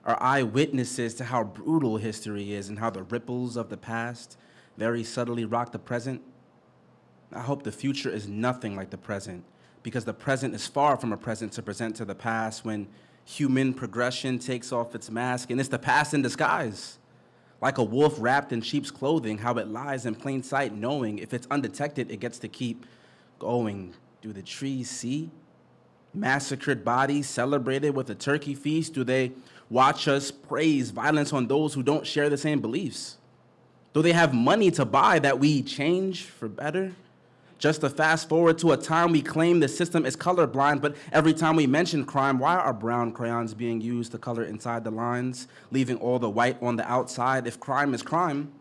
are eyewitnesses to how brutal history is and how the ripples of the past very subtly rock the present. I hope the future is nothing like the present, because the present is far from a present to present to the past when human progression takes off its mask, and it's the past in disguise. Like a wolf wrapped in sheep's clothing, how it lies in plain sight, knowing if it's undetected, it gets to keep going. Do the trees see? Massacred bodies celebrated with a turkey feast? Do they watch us praise violence on those who don't share the same beliefs? Do they have money to buy that we change for better? Just to fast forward to a time we claim the system is colorblind, but every time we mention crime, why are brown crayons being used to color inside the lines, leaving all the white on the outside? If crime is crime,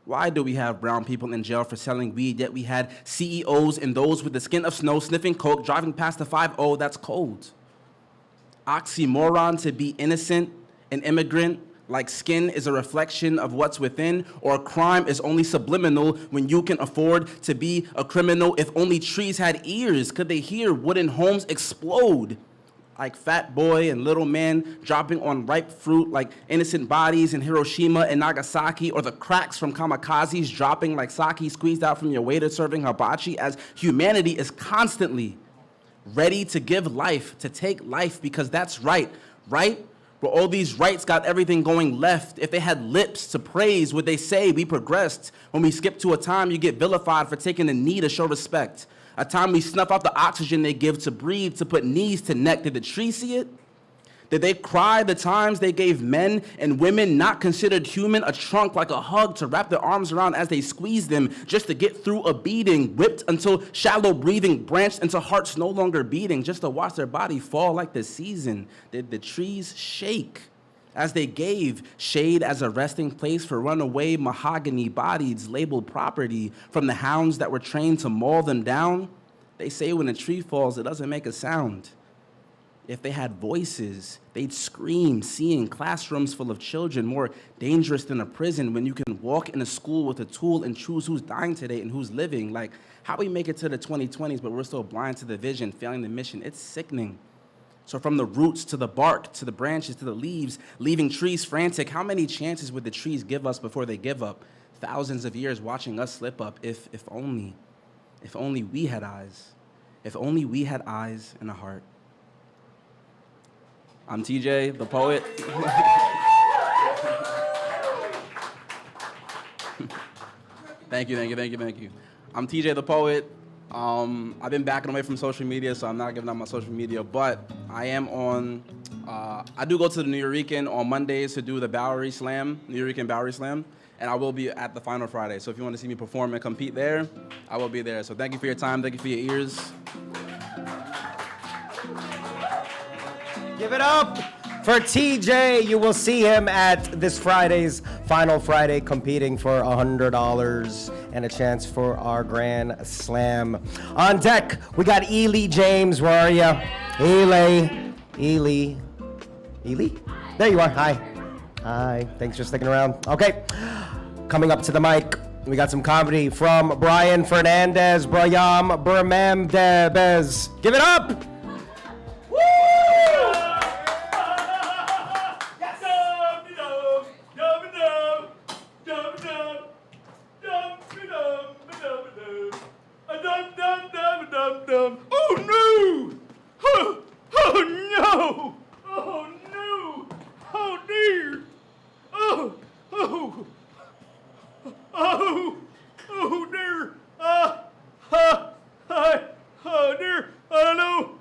why do we have brown people in jail for selling weed, yet we had CEOs and those with the skin of snow sniffing coke, driving past the 5-0? That's cold. Oxymoron to be innocent, an immigrant, like skin is a reflection of what's within, or crime is only subliminal when you can afford to be a criminal. If only trees had ears, could they hear wooden homes explode? Like Fat Boy and Little Man dropping on ripe fruit, like innocent bodies in Hiroshima and Nagasaki, or the cracks from kamikazes dropping like sake squeezed out from your waiter serving hibachi, as humanity is constantly ready to give life, to take life, because that's right, right? Where all these rights got everything going left. If they had lips to praise, would they say we progressed? When we skip to a time, you get vilified for taking a knee to show respect. A time we snuff out the oxygen they give to breathe, to put knees to neck. Did the tree see it? Did they cry the times they gave men and women not considered human a trunk like a hug to wrap their arms around as they squeezed them just to get through a beating, whipped until shallow breathing branched into hearts no longer beating, just to watch their body fall like the season? Did the trees shake as they gave shade as a resting place for runaway mahogany bodies labeled property from the hounds that were trained to maul them down? They say when a tree falls, it doesn't make a sound. If they had voices, they'd scream, seeing classrooms full of children more dangerous than a prison when you can walk in a school with a tool and choose who's dying today and who's living. Like, how we make it to the 2020s, but we're still blind to the vision, failing the mission. It's sickening. So from the roots to the bark, to the branches, to the leaves, leaving trees frantic, how many chances would the trees give us before they give up? Thousands of years watching us slip up. If only we had eyes. If only we had eyes and a heart. I'm TJ, the poet. Thank you. I'm TJ, the poet. I've been backing away from social media, so I'm not giving out my social media, but I am on, I do go to the Nuyorican on Mondays to do the Bowery Slam, Nuyorican Bowery Slam, and I will be at the final Friday. So if you want to see me perform and compete there, I will be there. So thank you for your time, thank you for your ears. Give it up for TJ. You will see him at this Friday's Final Friday competing for $100 and a chance for our Grand Slam. On deck, we got E.L.A. James. Where are you? E.L.A. There you are. Hi. Thanks for sticking around. Okay. Coming up to the mic, we got some comedy from Bryan Fernandez. Bryan Fernandez. Give it up. Oh no! Oh no! Oh no! Oh dear! Oh dear! Oh dear! I don't know.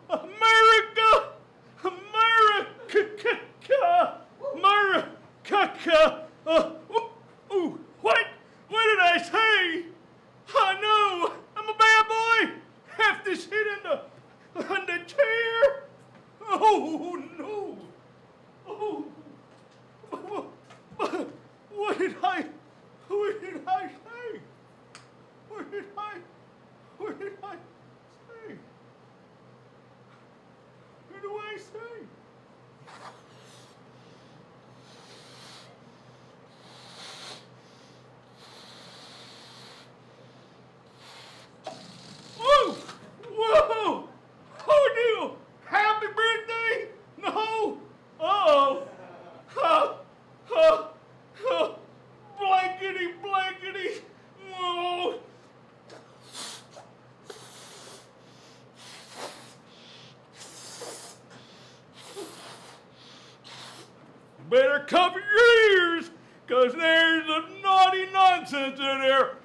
better cover your ears, because there's a naughty nonsense in there.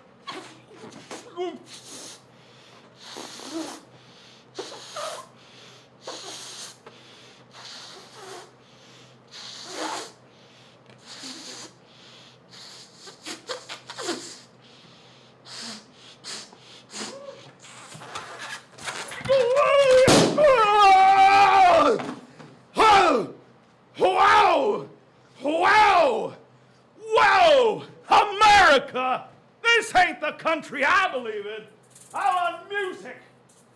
Wow! Wow! Wow! America! This ain't the country I believe in. I want music.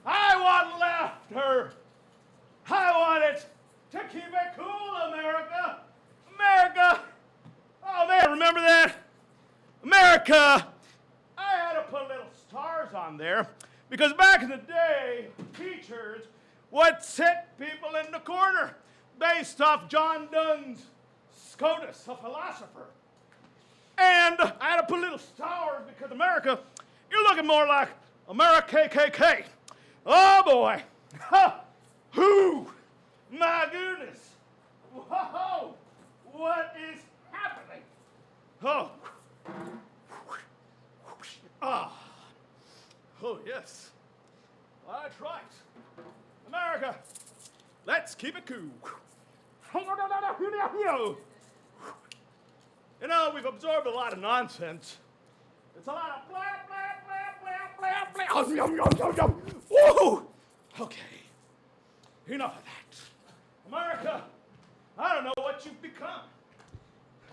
I want laughter. I want it to keep it cool, America. America! Oh, man, remember that? America! I had to put little stars on there because back in the day, teachers would sit people in the corner based off John Donne's SCOTUS, a philosopher. And I had to put little stars because America, you're looking more like America KKK. Oh boy. Who? My goodness. Whoa. What is happening? Oh. Ah. Oh, yes. That's right. America, let's keep it cool. You know, we've absorbed a lot of nonsense. It's a lot of blah, blah, blah, blah, blah, blah. Oh, whoa! Okay, enough of that. America, I don't know what you've become.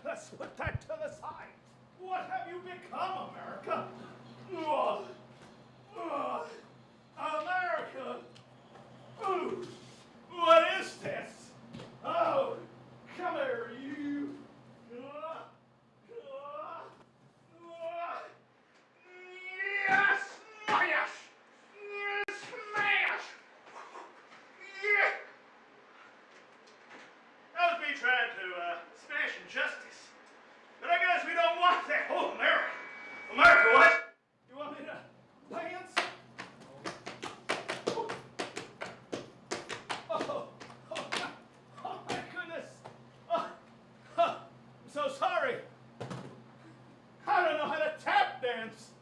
Let's put that to the side. What have you become, America? America! Ooh, what is this? Oh, come here, you. Yes, smash! Yes, smash! Yeah. That was me trying to smash injustice. But I guess we don't want that. Oh, America. America, what? You want me to dance? Oh my goodness. I'm so sorry. I don't know how to tap dance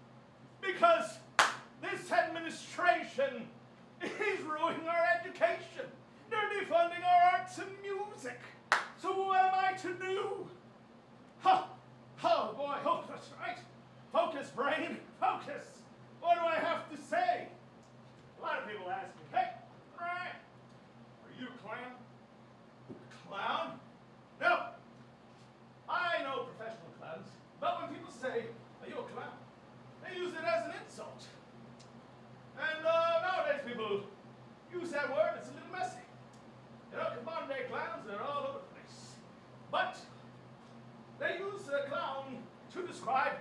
because this administration is ruining our education. They're defunding our arts and music. So what am I to do? Oh boy, oh, that's right. Focus, brain, focus. What do I have to say? A lot of people ask me, hey, Brian, are you a clown? Clown? No. I know professional clowns, but when people say, are you a clown? They use it as an insult. And nowadays people use that word, it's a little messy. You know, modern day clowns, they're all over the place. But they use a clown to describe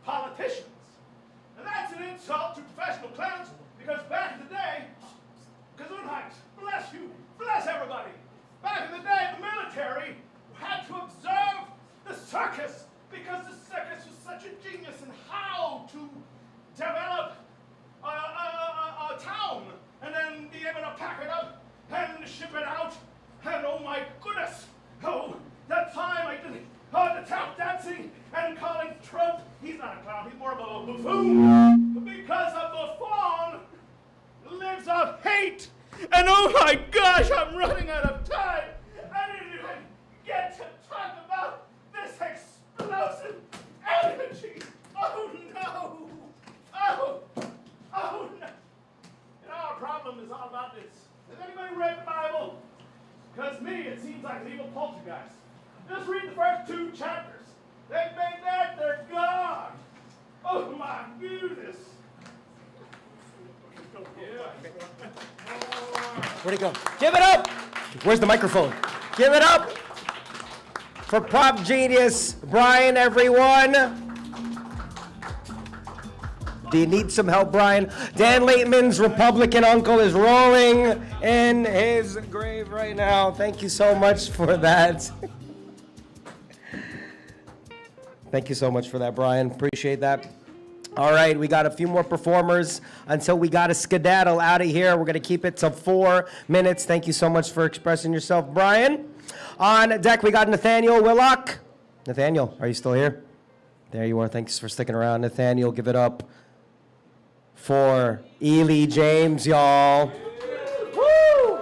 politicians. And that's an insult to professional clowns because back in the day, Gesundheit, bless you, bless everybody. Back in the day, the military had to observe the circus because the circus was such a genius in how to develop a town and then be able to pack it up and ship it out. And oh my goodness, oh, that time I did the tap dancing and calling Trump, he's not a clown, he's more of a buffoon. Because a buffoon lives off hate. And oh my gosh, I'm running out of time. I didn't even get to talk about this explosive energy. Oh no. Oh no. You know, our problem is all about this. Has anybody read the Bible? Because me, it seems like an evil poltergeist. Just read the first 2 chapters. They've made that their God. Oh my goodness. Where'd he go? Give it up! Where's the microphone? Give it up for prop genius Bryan, everyone. Do you need some help, Bryan? Dan Laitman's Republican uncle is rolling in his grave right now. Thank you so much for that. Thank you so much for that, Bryan. Appreciate that. All right, we got a few more performers until we got to skedaddle out of here. We're going to keep it to 4 minutes. Thank you so much for expressing yourself, Bryan. On deck, we got Nathaniel Willock. Nathaniel, are you still here? There you are. Thanks for sticking around. Nathaniel, give it up for E.L.A. James, y'all. Woo!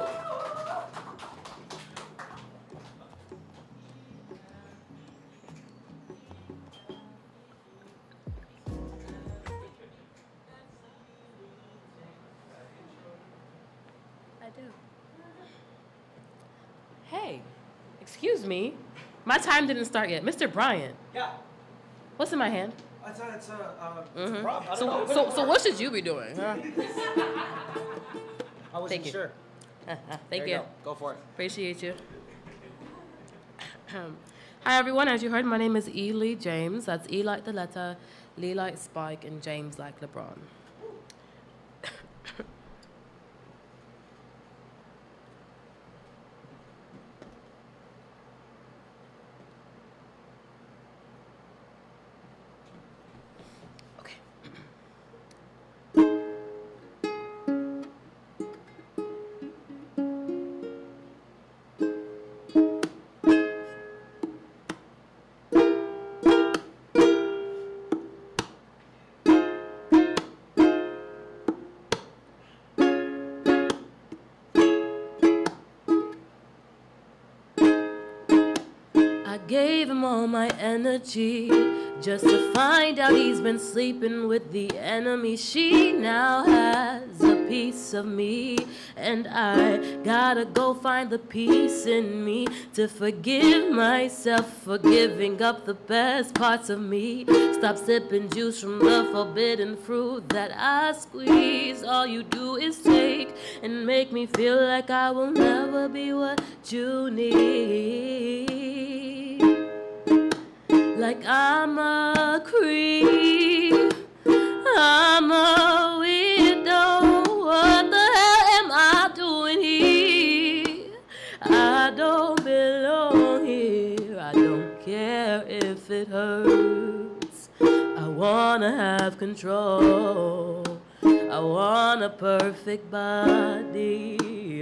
I do. Hey, excuse me. My time didn't start yet. Mr. Bryan. Yeah. What's in my hand? It's Mhm. So what should you be doing? Huh? I wasn't Thank you. sure. Thank There you. Go for it. Appreciate you. Hi, everyone. As you heard, my name is E.L.A. James. That's E like the letter, Lee like Spike, and James like LeBron. Gave him all my energy just to find out he's been sleeping with the enemy. She now has a piece of me, and I gotta go find the peace in me to forgive myself for giving up the best parts of me. Stop sipping juice from the forbidden fruit that I squeeze. All you do is take and make me feel like I will never be what you need. Like I'm a creep, I'm a weirdo. What the hell am I doing here? I don't belong here. I don't care if it hurts. I wanna have control. I want a perfect body.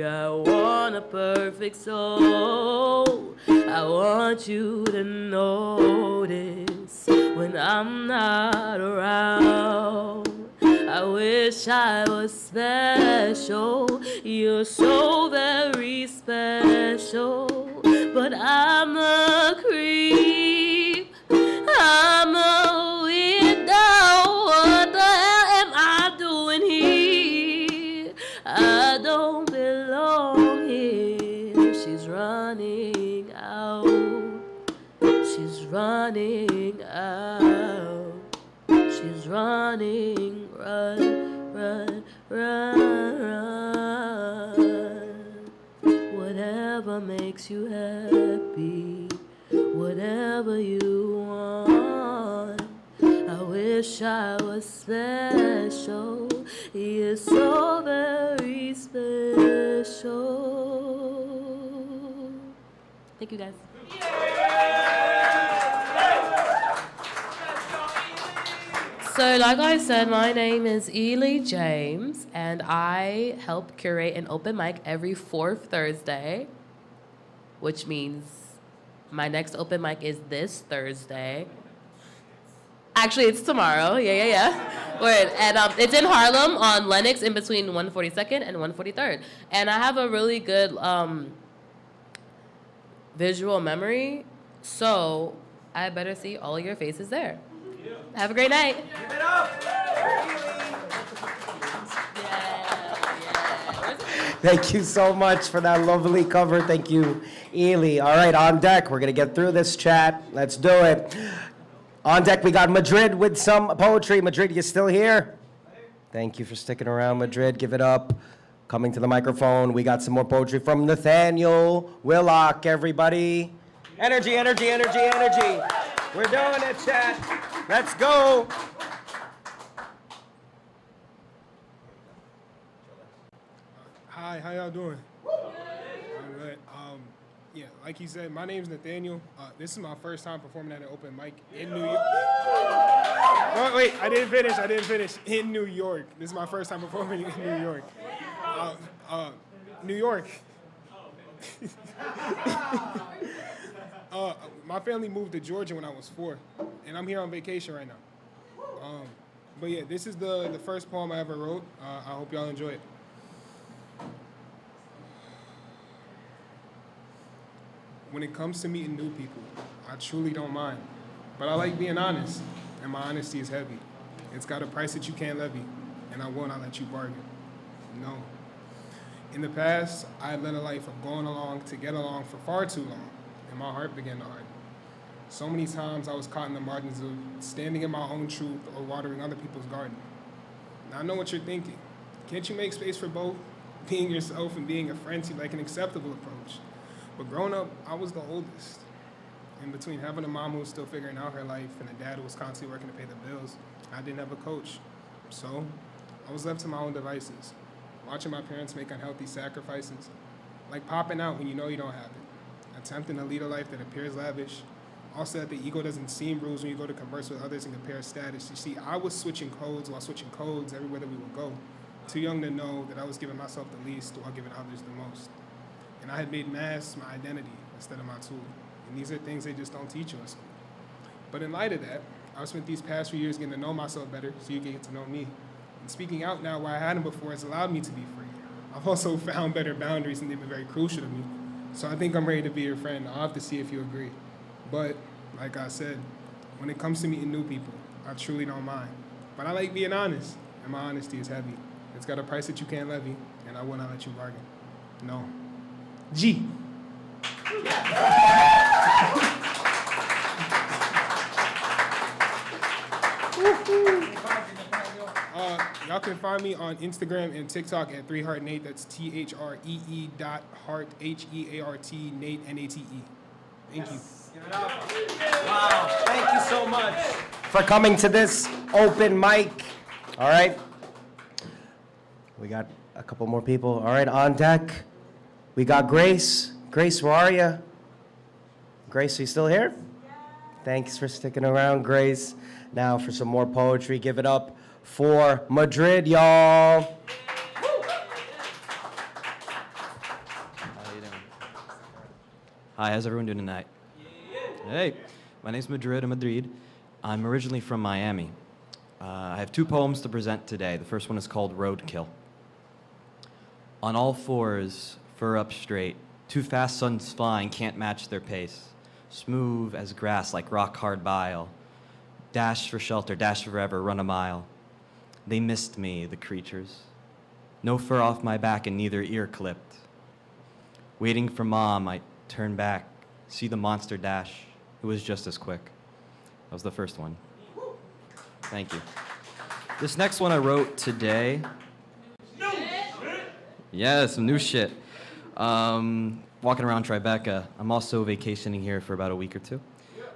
I want a perfect soul. I want you to notice when I'm not around. I wish I was special. You're so very special. But I'm a creep. I'm a weirdo. What the hell am I doing here? I don't belong here. She's running out. She's running out. She's running, run, run. Whatever makes you happy, whatever you want. I wish I was special. You're so very special. Thank you, guys. So, like I said, my name is E.L.A. James, and I help curate an open mic every fourth Thursday, which means my next open mic is this Thursday. Actually, it's tomorrow. Yeah. Word. And it's in Harlem on Lenox in between 142nd and 143rd. And I have a really good visual memory, so I better see all of your faces there. Have a great night. Give it up. Thank you so much for that lovely cover. Thank you, E.L.A. All right, on deck, we're going to get through this chat. Let's do it. On deck, we got Madrid with some poetry. Madrid, you still here? Thank you for sticking around, Madrid. Give it up. Coming to the microphone, we got some more poetry from Nathaniel Willock, everybody. Energy, energy, energy, energy. We're doing it, chat. Let's go. Hi, how y'all doing? All right. Yeah, like he said, my name's Nathaniel. This is my first time performing at an open mic in New York. Wait, I didn't finish. In New York. This is my first time performing in New York. New York. My family moved to Georgia when I was 4, and I'm here on vacation right now. But yeah, this is the first poem I ever wrote. I hope y'all enjoy it. When it comes to meeting new people, I truly don't mind. But I like being honest, and my honesty is heavy. It's got a price that you can't levy, and I will not let you bargain. No. In the past, I had led a life of going along to get along for far too long, and my heart began to harden. So many times I was caught in the margins of standing in my own truth or watering other people's garden. Now I know what you're thinking. Can't you make space for both? Being yourself and being a friend seemed like an acceptable approach. But growing up, I was the oldest. And between having a mom who was still figuring out her life and a dad who was constantly working to pay the bills, I didn't have a coach. So I was left to my own devices, watching my parents make unhealthy sacrifices, like popping out when you know you don't have it, attempting to lead a life that appears lavish, also that the ego doesn't seem bruised when you go to converse with others and compare status. You see, I was switching codes while switching codes everywhere that we would go, too young to know that I was giving myself the least while giving others the most. And I had made masks my identity instead of my tool. And these are things they just don't teach you in school. But in light of that, I've spent these past few years getting to know myself better so you can get to know me. And speaking out now where I hadn't before has allowed me to be free. I've also found better boundaries and they've been very crucial to me. So I think I'm ready to be your friend. I'll have to see if you agree. But like I said, when it comes to meeting new people, I truly don't mind. But I like being honest, and my honesty is heavy. It's got a price that you can't levy, and I will not let you bargain. No. G. Y'all can find me on Instagram and TikTok at 3heartNate. That's THREE.heart, HEART, Nate, NATE. Thank you. Wow, thank you so much for coming to this open mic. All right. We got a couple more people. All right, on deck. We got Grace. Grace, where are you? Grace, are you still here? Thanks for sticking around, Grace. Now for some more poetry, give it up for Madrid, y'all. How you doing? Hi, how's everyone doing tonight? Hey, my name's Madrid. I'm originally from Miami. I have 2 poems to present today. The first one is called Roadkill. On all fours, fur up straight, 2 fast suns flying can't match their pace. Smooth as grass like rock-hard bile. Dash for shelter, dash forever, run a mile. They missed me, the creatures. No fur off my back and neither ear clipped. Waiting for mom, I turn back, see the monster dash. It was just as quick. That was the first one. Thank you. This next one I wrote today. Yeah, some new shit. Walking around Tribeca. I'm also vacationing here for about a week or 2.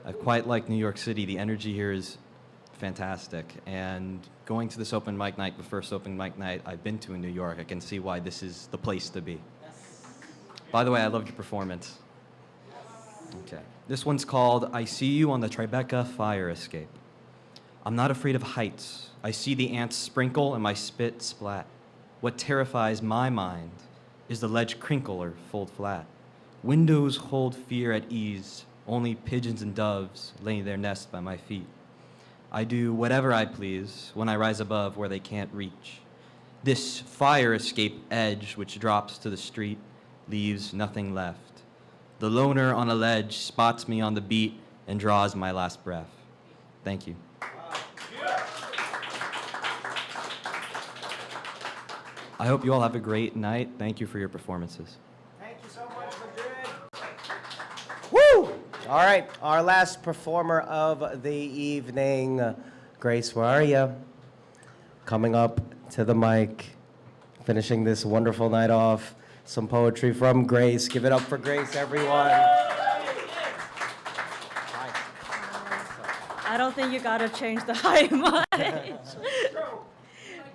I quite like New York City. The energy here is fantastic. And going to this open mic night, the first open mic night I've been to in New York, I can see why this is the place to be. By the way, I loved your performance. Okay. This one's called I See You on the Tribeca Fire Escape. I'm not afraid of heights. I see the ants sprinkle and my spit splat. What terrifies my mind is the ledge crinkle or fold flat. Windows hold fear at ease, only pigeons and doves laying their nests by my feet. I do whatever I please when I rise above where they can't reach. This fire escape edge which drops to the street leaves nothing left. The loner on a ledge spots me on the beat and draws my last breath. Thank you. I hope you all have a great night. Thank you for your performances. Thank you so much, Madrid. Woo! All right, our last performer of the evening, Grace, where are you? Coming up to the mic, finishing this wonderful night off. Some poetry from Grace. Give it up for Grace, everyone. I don't think you gotta change the height much.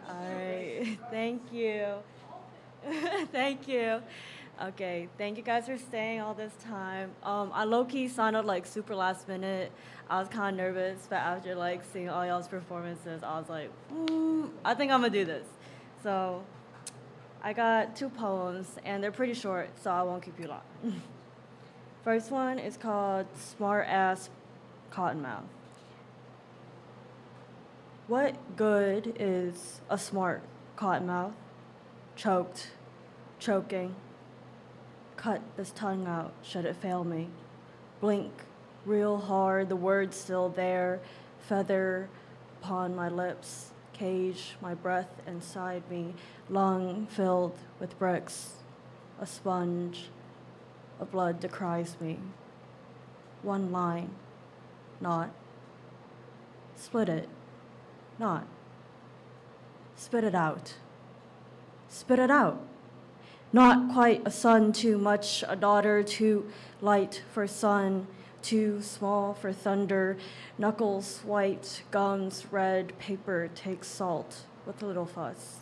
All right, thank you. Thank you. Okay, thank you guys for staying all this time. I low-key signed up like super last minute. I was kind of nervous, but after like seeing all y'all's performances, I was like, I think I'm gonna do this. So I got 2 poems, and they're pretty short, so I won't keep you long. First one is called Smart Ass Cottonmouth. What good is a smart cottonmouth? Choked, choking. Cut this tongue out, should it fail me. Blink real hard, the word's still there. Feather upon my lips, cage my breath inside me. Lung filled with bricks, a sponge of blood decries me. One line, not. Split it, not. Spit it out. Spit it out. Not quite a son too much, a daughter too light for sun, too small for thunder. Knuckles white, gums red, paper takes salt with little fuss.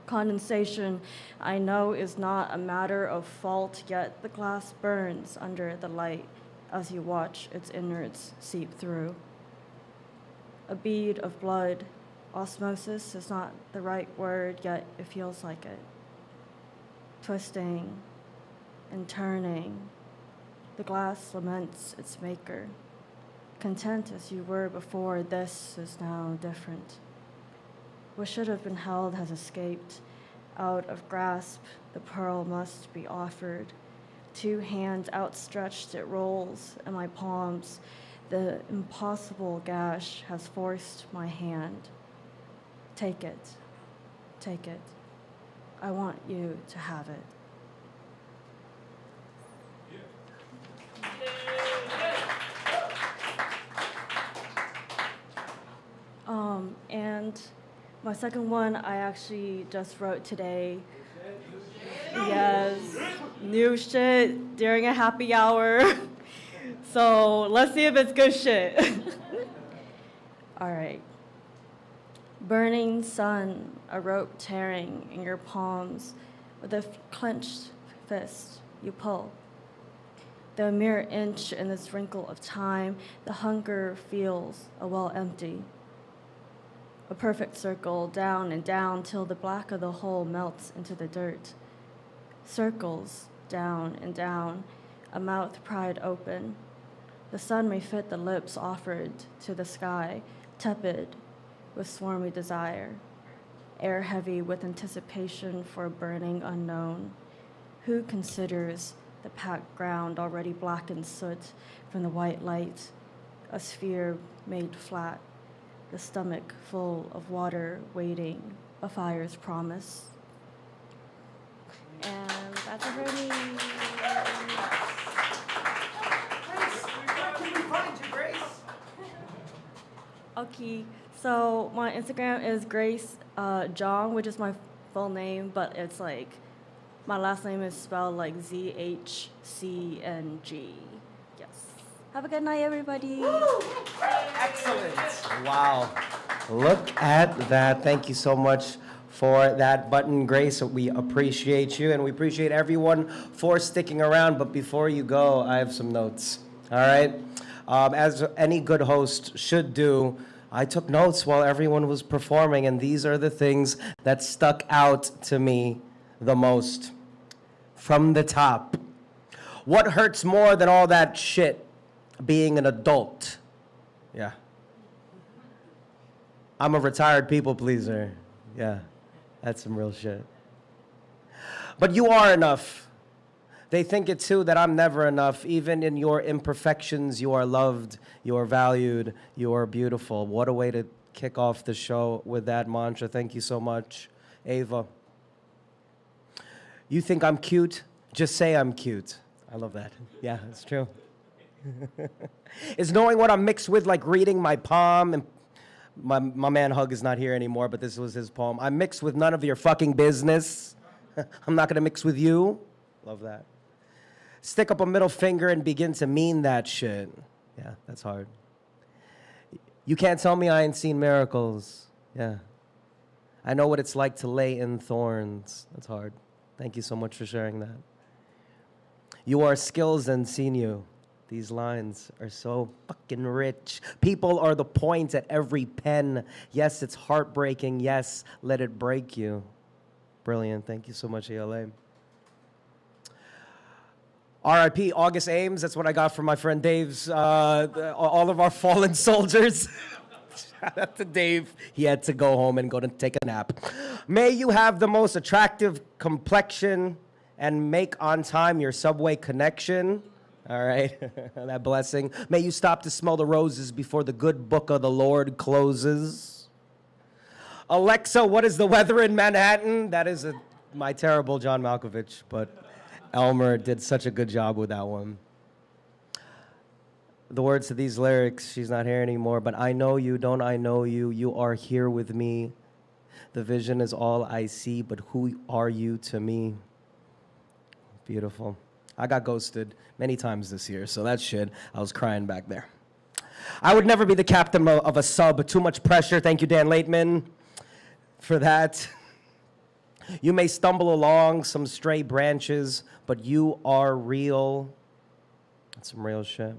Condensation, I know, is not a matter of fault, yet the glass burns under the light as you watch its innards seep through. A bead of blood. Osmosis is not the right word, yet it feels like it. Twisting and turning, the glass laments its maker. Content as you were before, this is now different. What should have been held has escaped. Out of grasp, the pearl must be offered. 2 hands outstretched, it rolls in my palms. The impossible gash has forced my hand. Take it. Take it. I want you to have it. And my second one I actually just wrote today. Yes, new shit during a happy hour. So let's see if it's good shit. All right. Burning sun, a rope tearing in your palms. With a clenched fist, you pull. The mere inch in this wrinkle of time, the hunger feels a well empty. A perfect circle, down and down, till the black of the hole melts into the dirt. Circles, down and down, a mouth pried open. The sun may fit the lips offered to the sky, tepid with swarmy desire, air heavy with anticipation for a burning unknown. Who considers the packed ground already blackened soot from the white light, a sphere made flat, the stomach full of water waiting, a fire's promise? And that's it for me. Can we find you, Grace? Okay, so my Instagram is Grace Jong, which is my full name, but it's like my last name is spelled like ZHCNG. Yes. Have a good night, everybody. Excellent. Wow. Look at that. Thank you so much for that button, Grace. We appreciate you, and we appreciate everyone for sticking around. But before you go, I have some notes. All right? As any good host should do, I took notes while everyone was performing, and these are the things that stuck out to me the most. From the top. What hurts more than all that shit? Being an adult. Yeah. I'm a retired people pleaser. Yeah, that's some real shit. But you are enough. They think it too that I'm never enough. Even in your imperfections, you are loved, you are valued, you are beautiful. What a way to kick off the show with that mantra. Thank you so much, Ava. You think I'm cute? Just say I'm cute. I love that. Yeah, it's true. Is knowing what I'm mixed with like reading my palm? And my man Hug is not here anymore, but this was his poem. I'm mixed with none of your fucking business. I'm not gonna mix with you. Love that. Stick up a middle finger and begin to mean that shit. Yeah, that's hard. You can't tell me I ain't seen miracles. Yeah. I know what it's like to lay in thorns. That's hard. Thank you so much for sharing that. You are skills and seen you. These lines are so fucking rich. People are the point at every pen. Yes, it's heartbreaking. Yes, let it break you. Brilliant. Thank you so much, E.L.A. R.I.P. August Ames. That's what I got from my friend Dave's. All of our fallen soldiers. Shout out to Dave. He had to go home and go to take a nap. May you have the most attractive complexion and make on time your subway connection. All right, that blessing. May you stop to smell the roses before the good book of the Lord closes. Alexa, what is the weather in Manhattan? That is my terrible John Malkovich, but Elmer did such a good job with that one. The words to these lyrics, she's not here anymore, but I know you, don't I know you? You are here with me. The vision is all I see, but who are you to me? Beautiful. I got ghosted many times this year, so that's shit. I was crying back there. I would never be the captain of a sub. Too much pressure. Thank you, Dan Laitman, for that. You may stumble along some stray branches, but you are real. That's some real shit.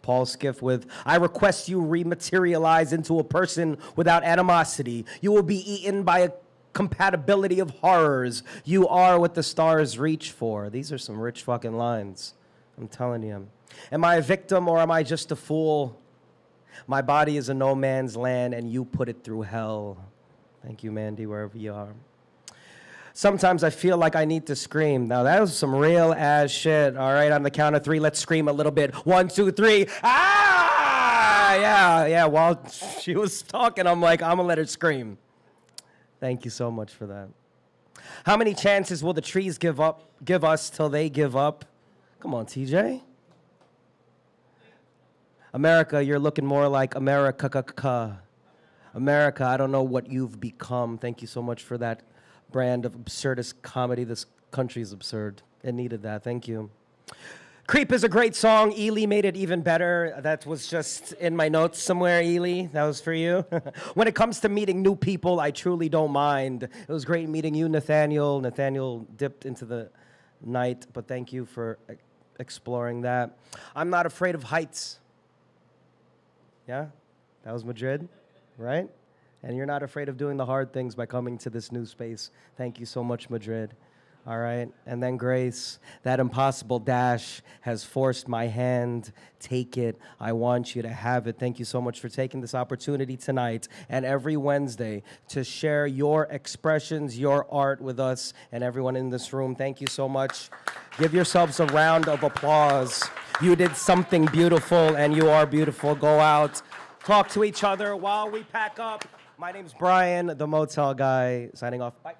Paul Skiff with, I request you rematerialize into a person without animosity. You will be eaten by a compatibility of horrors. You are what the stars reach for. These are some rich fucking lines. I'm telling you. Am I a victim or am I just a fool? My body is a no man's land and you put it through hell. Thank you, Mandy, wherever you are. Sometimes I feel like I need to scream. Now, that was some real ass shit. All right, on the count of three, let's scream a little bit. 1, 2, 3. Ah! Yeah. While she was talking, I'm like, I'm going to let her scream. Thank you so much for that. How many chances will the trees give us till they give up? Come on, TJ. America, you're looking more like America. America, I don't know what you've become. Thank you so much for that brand of absurdist comedy. This country is absurd. It needed that. Thank you. Creep is a great song. E.L.A. made it even better. That was just in my notes somewhere, E.L.A. That was for you. When it comes to meeting new people, I truly don't mind. It was great meeting you, Nathaniel. Nathaniel dipped into the night, but thank you for exploring that. I'm not afraid of heights. Yeah? That was Madrid, right? And you're not afraid of doing the hard things by coming to this new space. Thank you so much, Madrid. All right? And then Grace, that impossible dash has forced my hand. Take it. I want you to have it. Thank you so much for taking this opportunity tonight and every Wednesday to share your expressions, your art with us and everyone in this room. Thank you so much. Give yourselves a round of applause. You did something beautiful, and you are beautiful. Go out, talk to each other while we pack up. My name's Brian, the motel guy, signing off. Bye.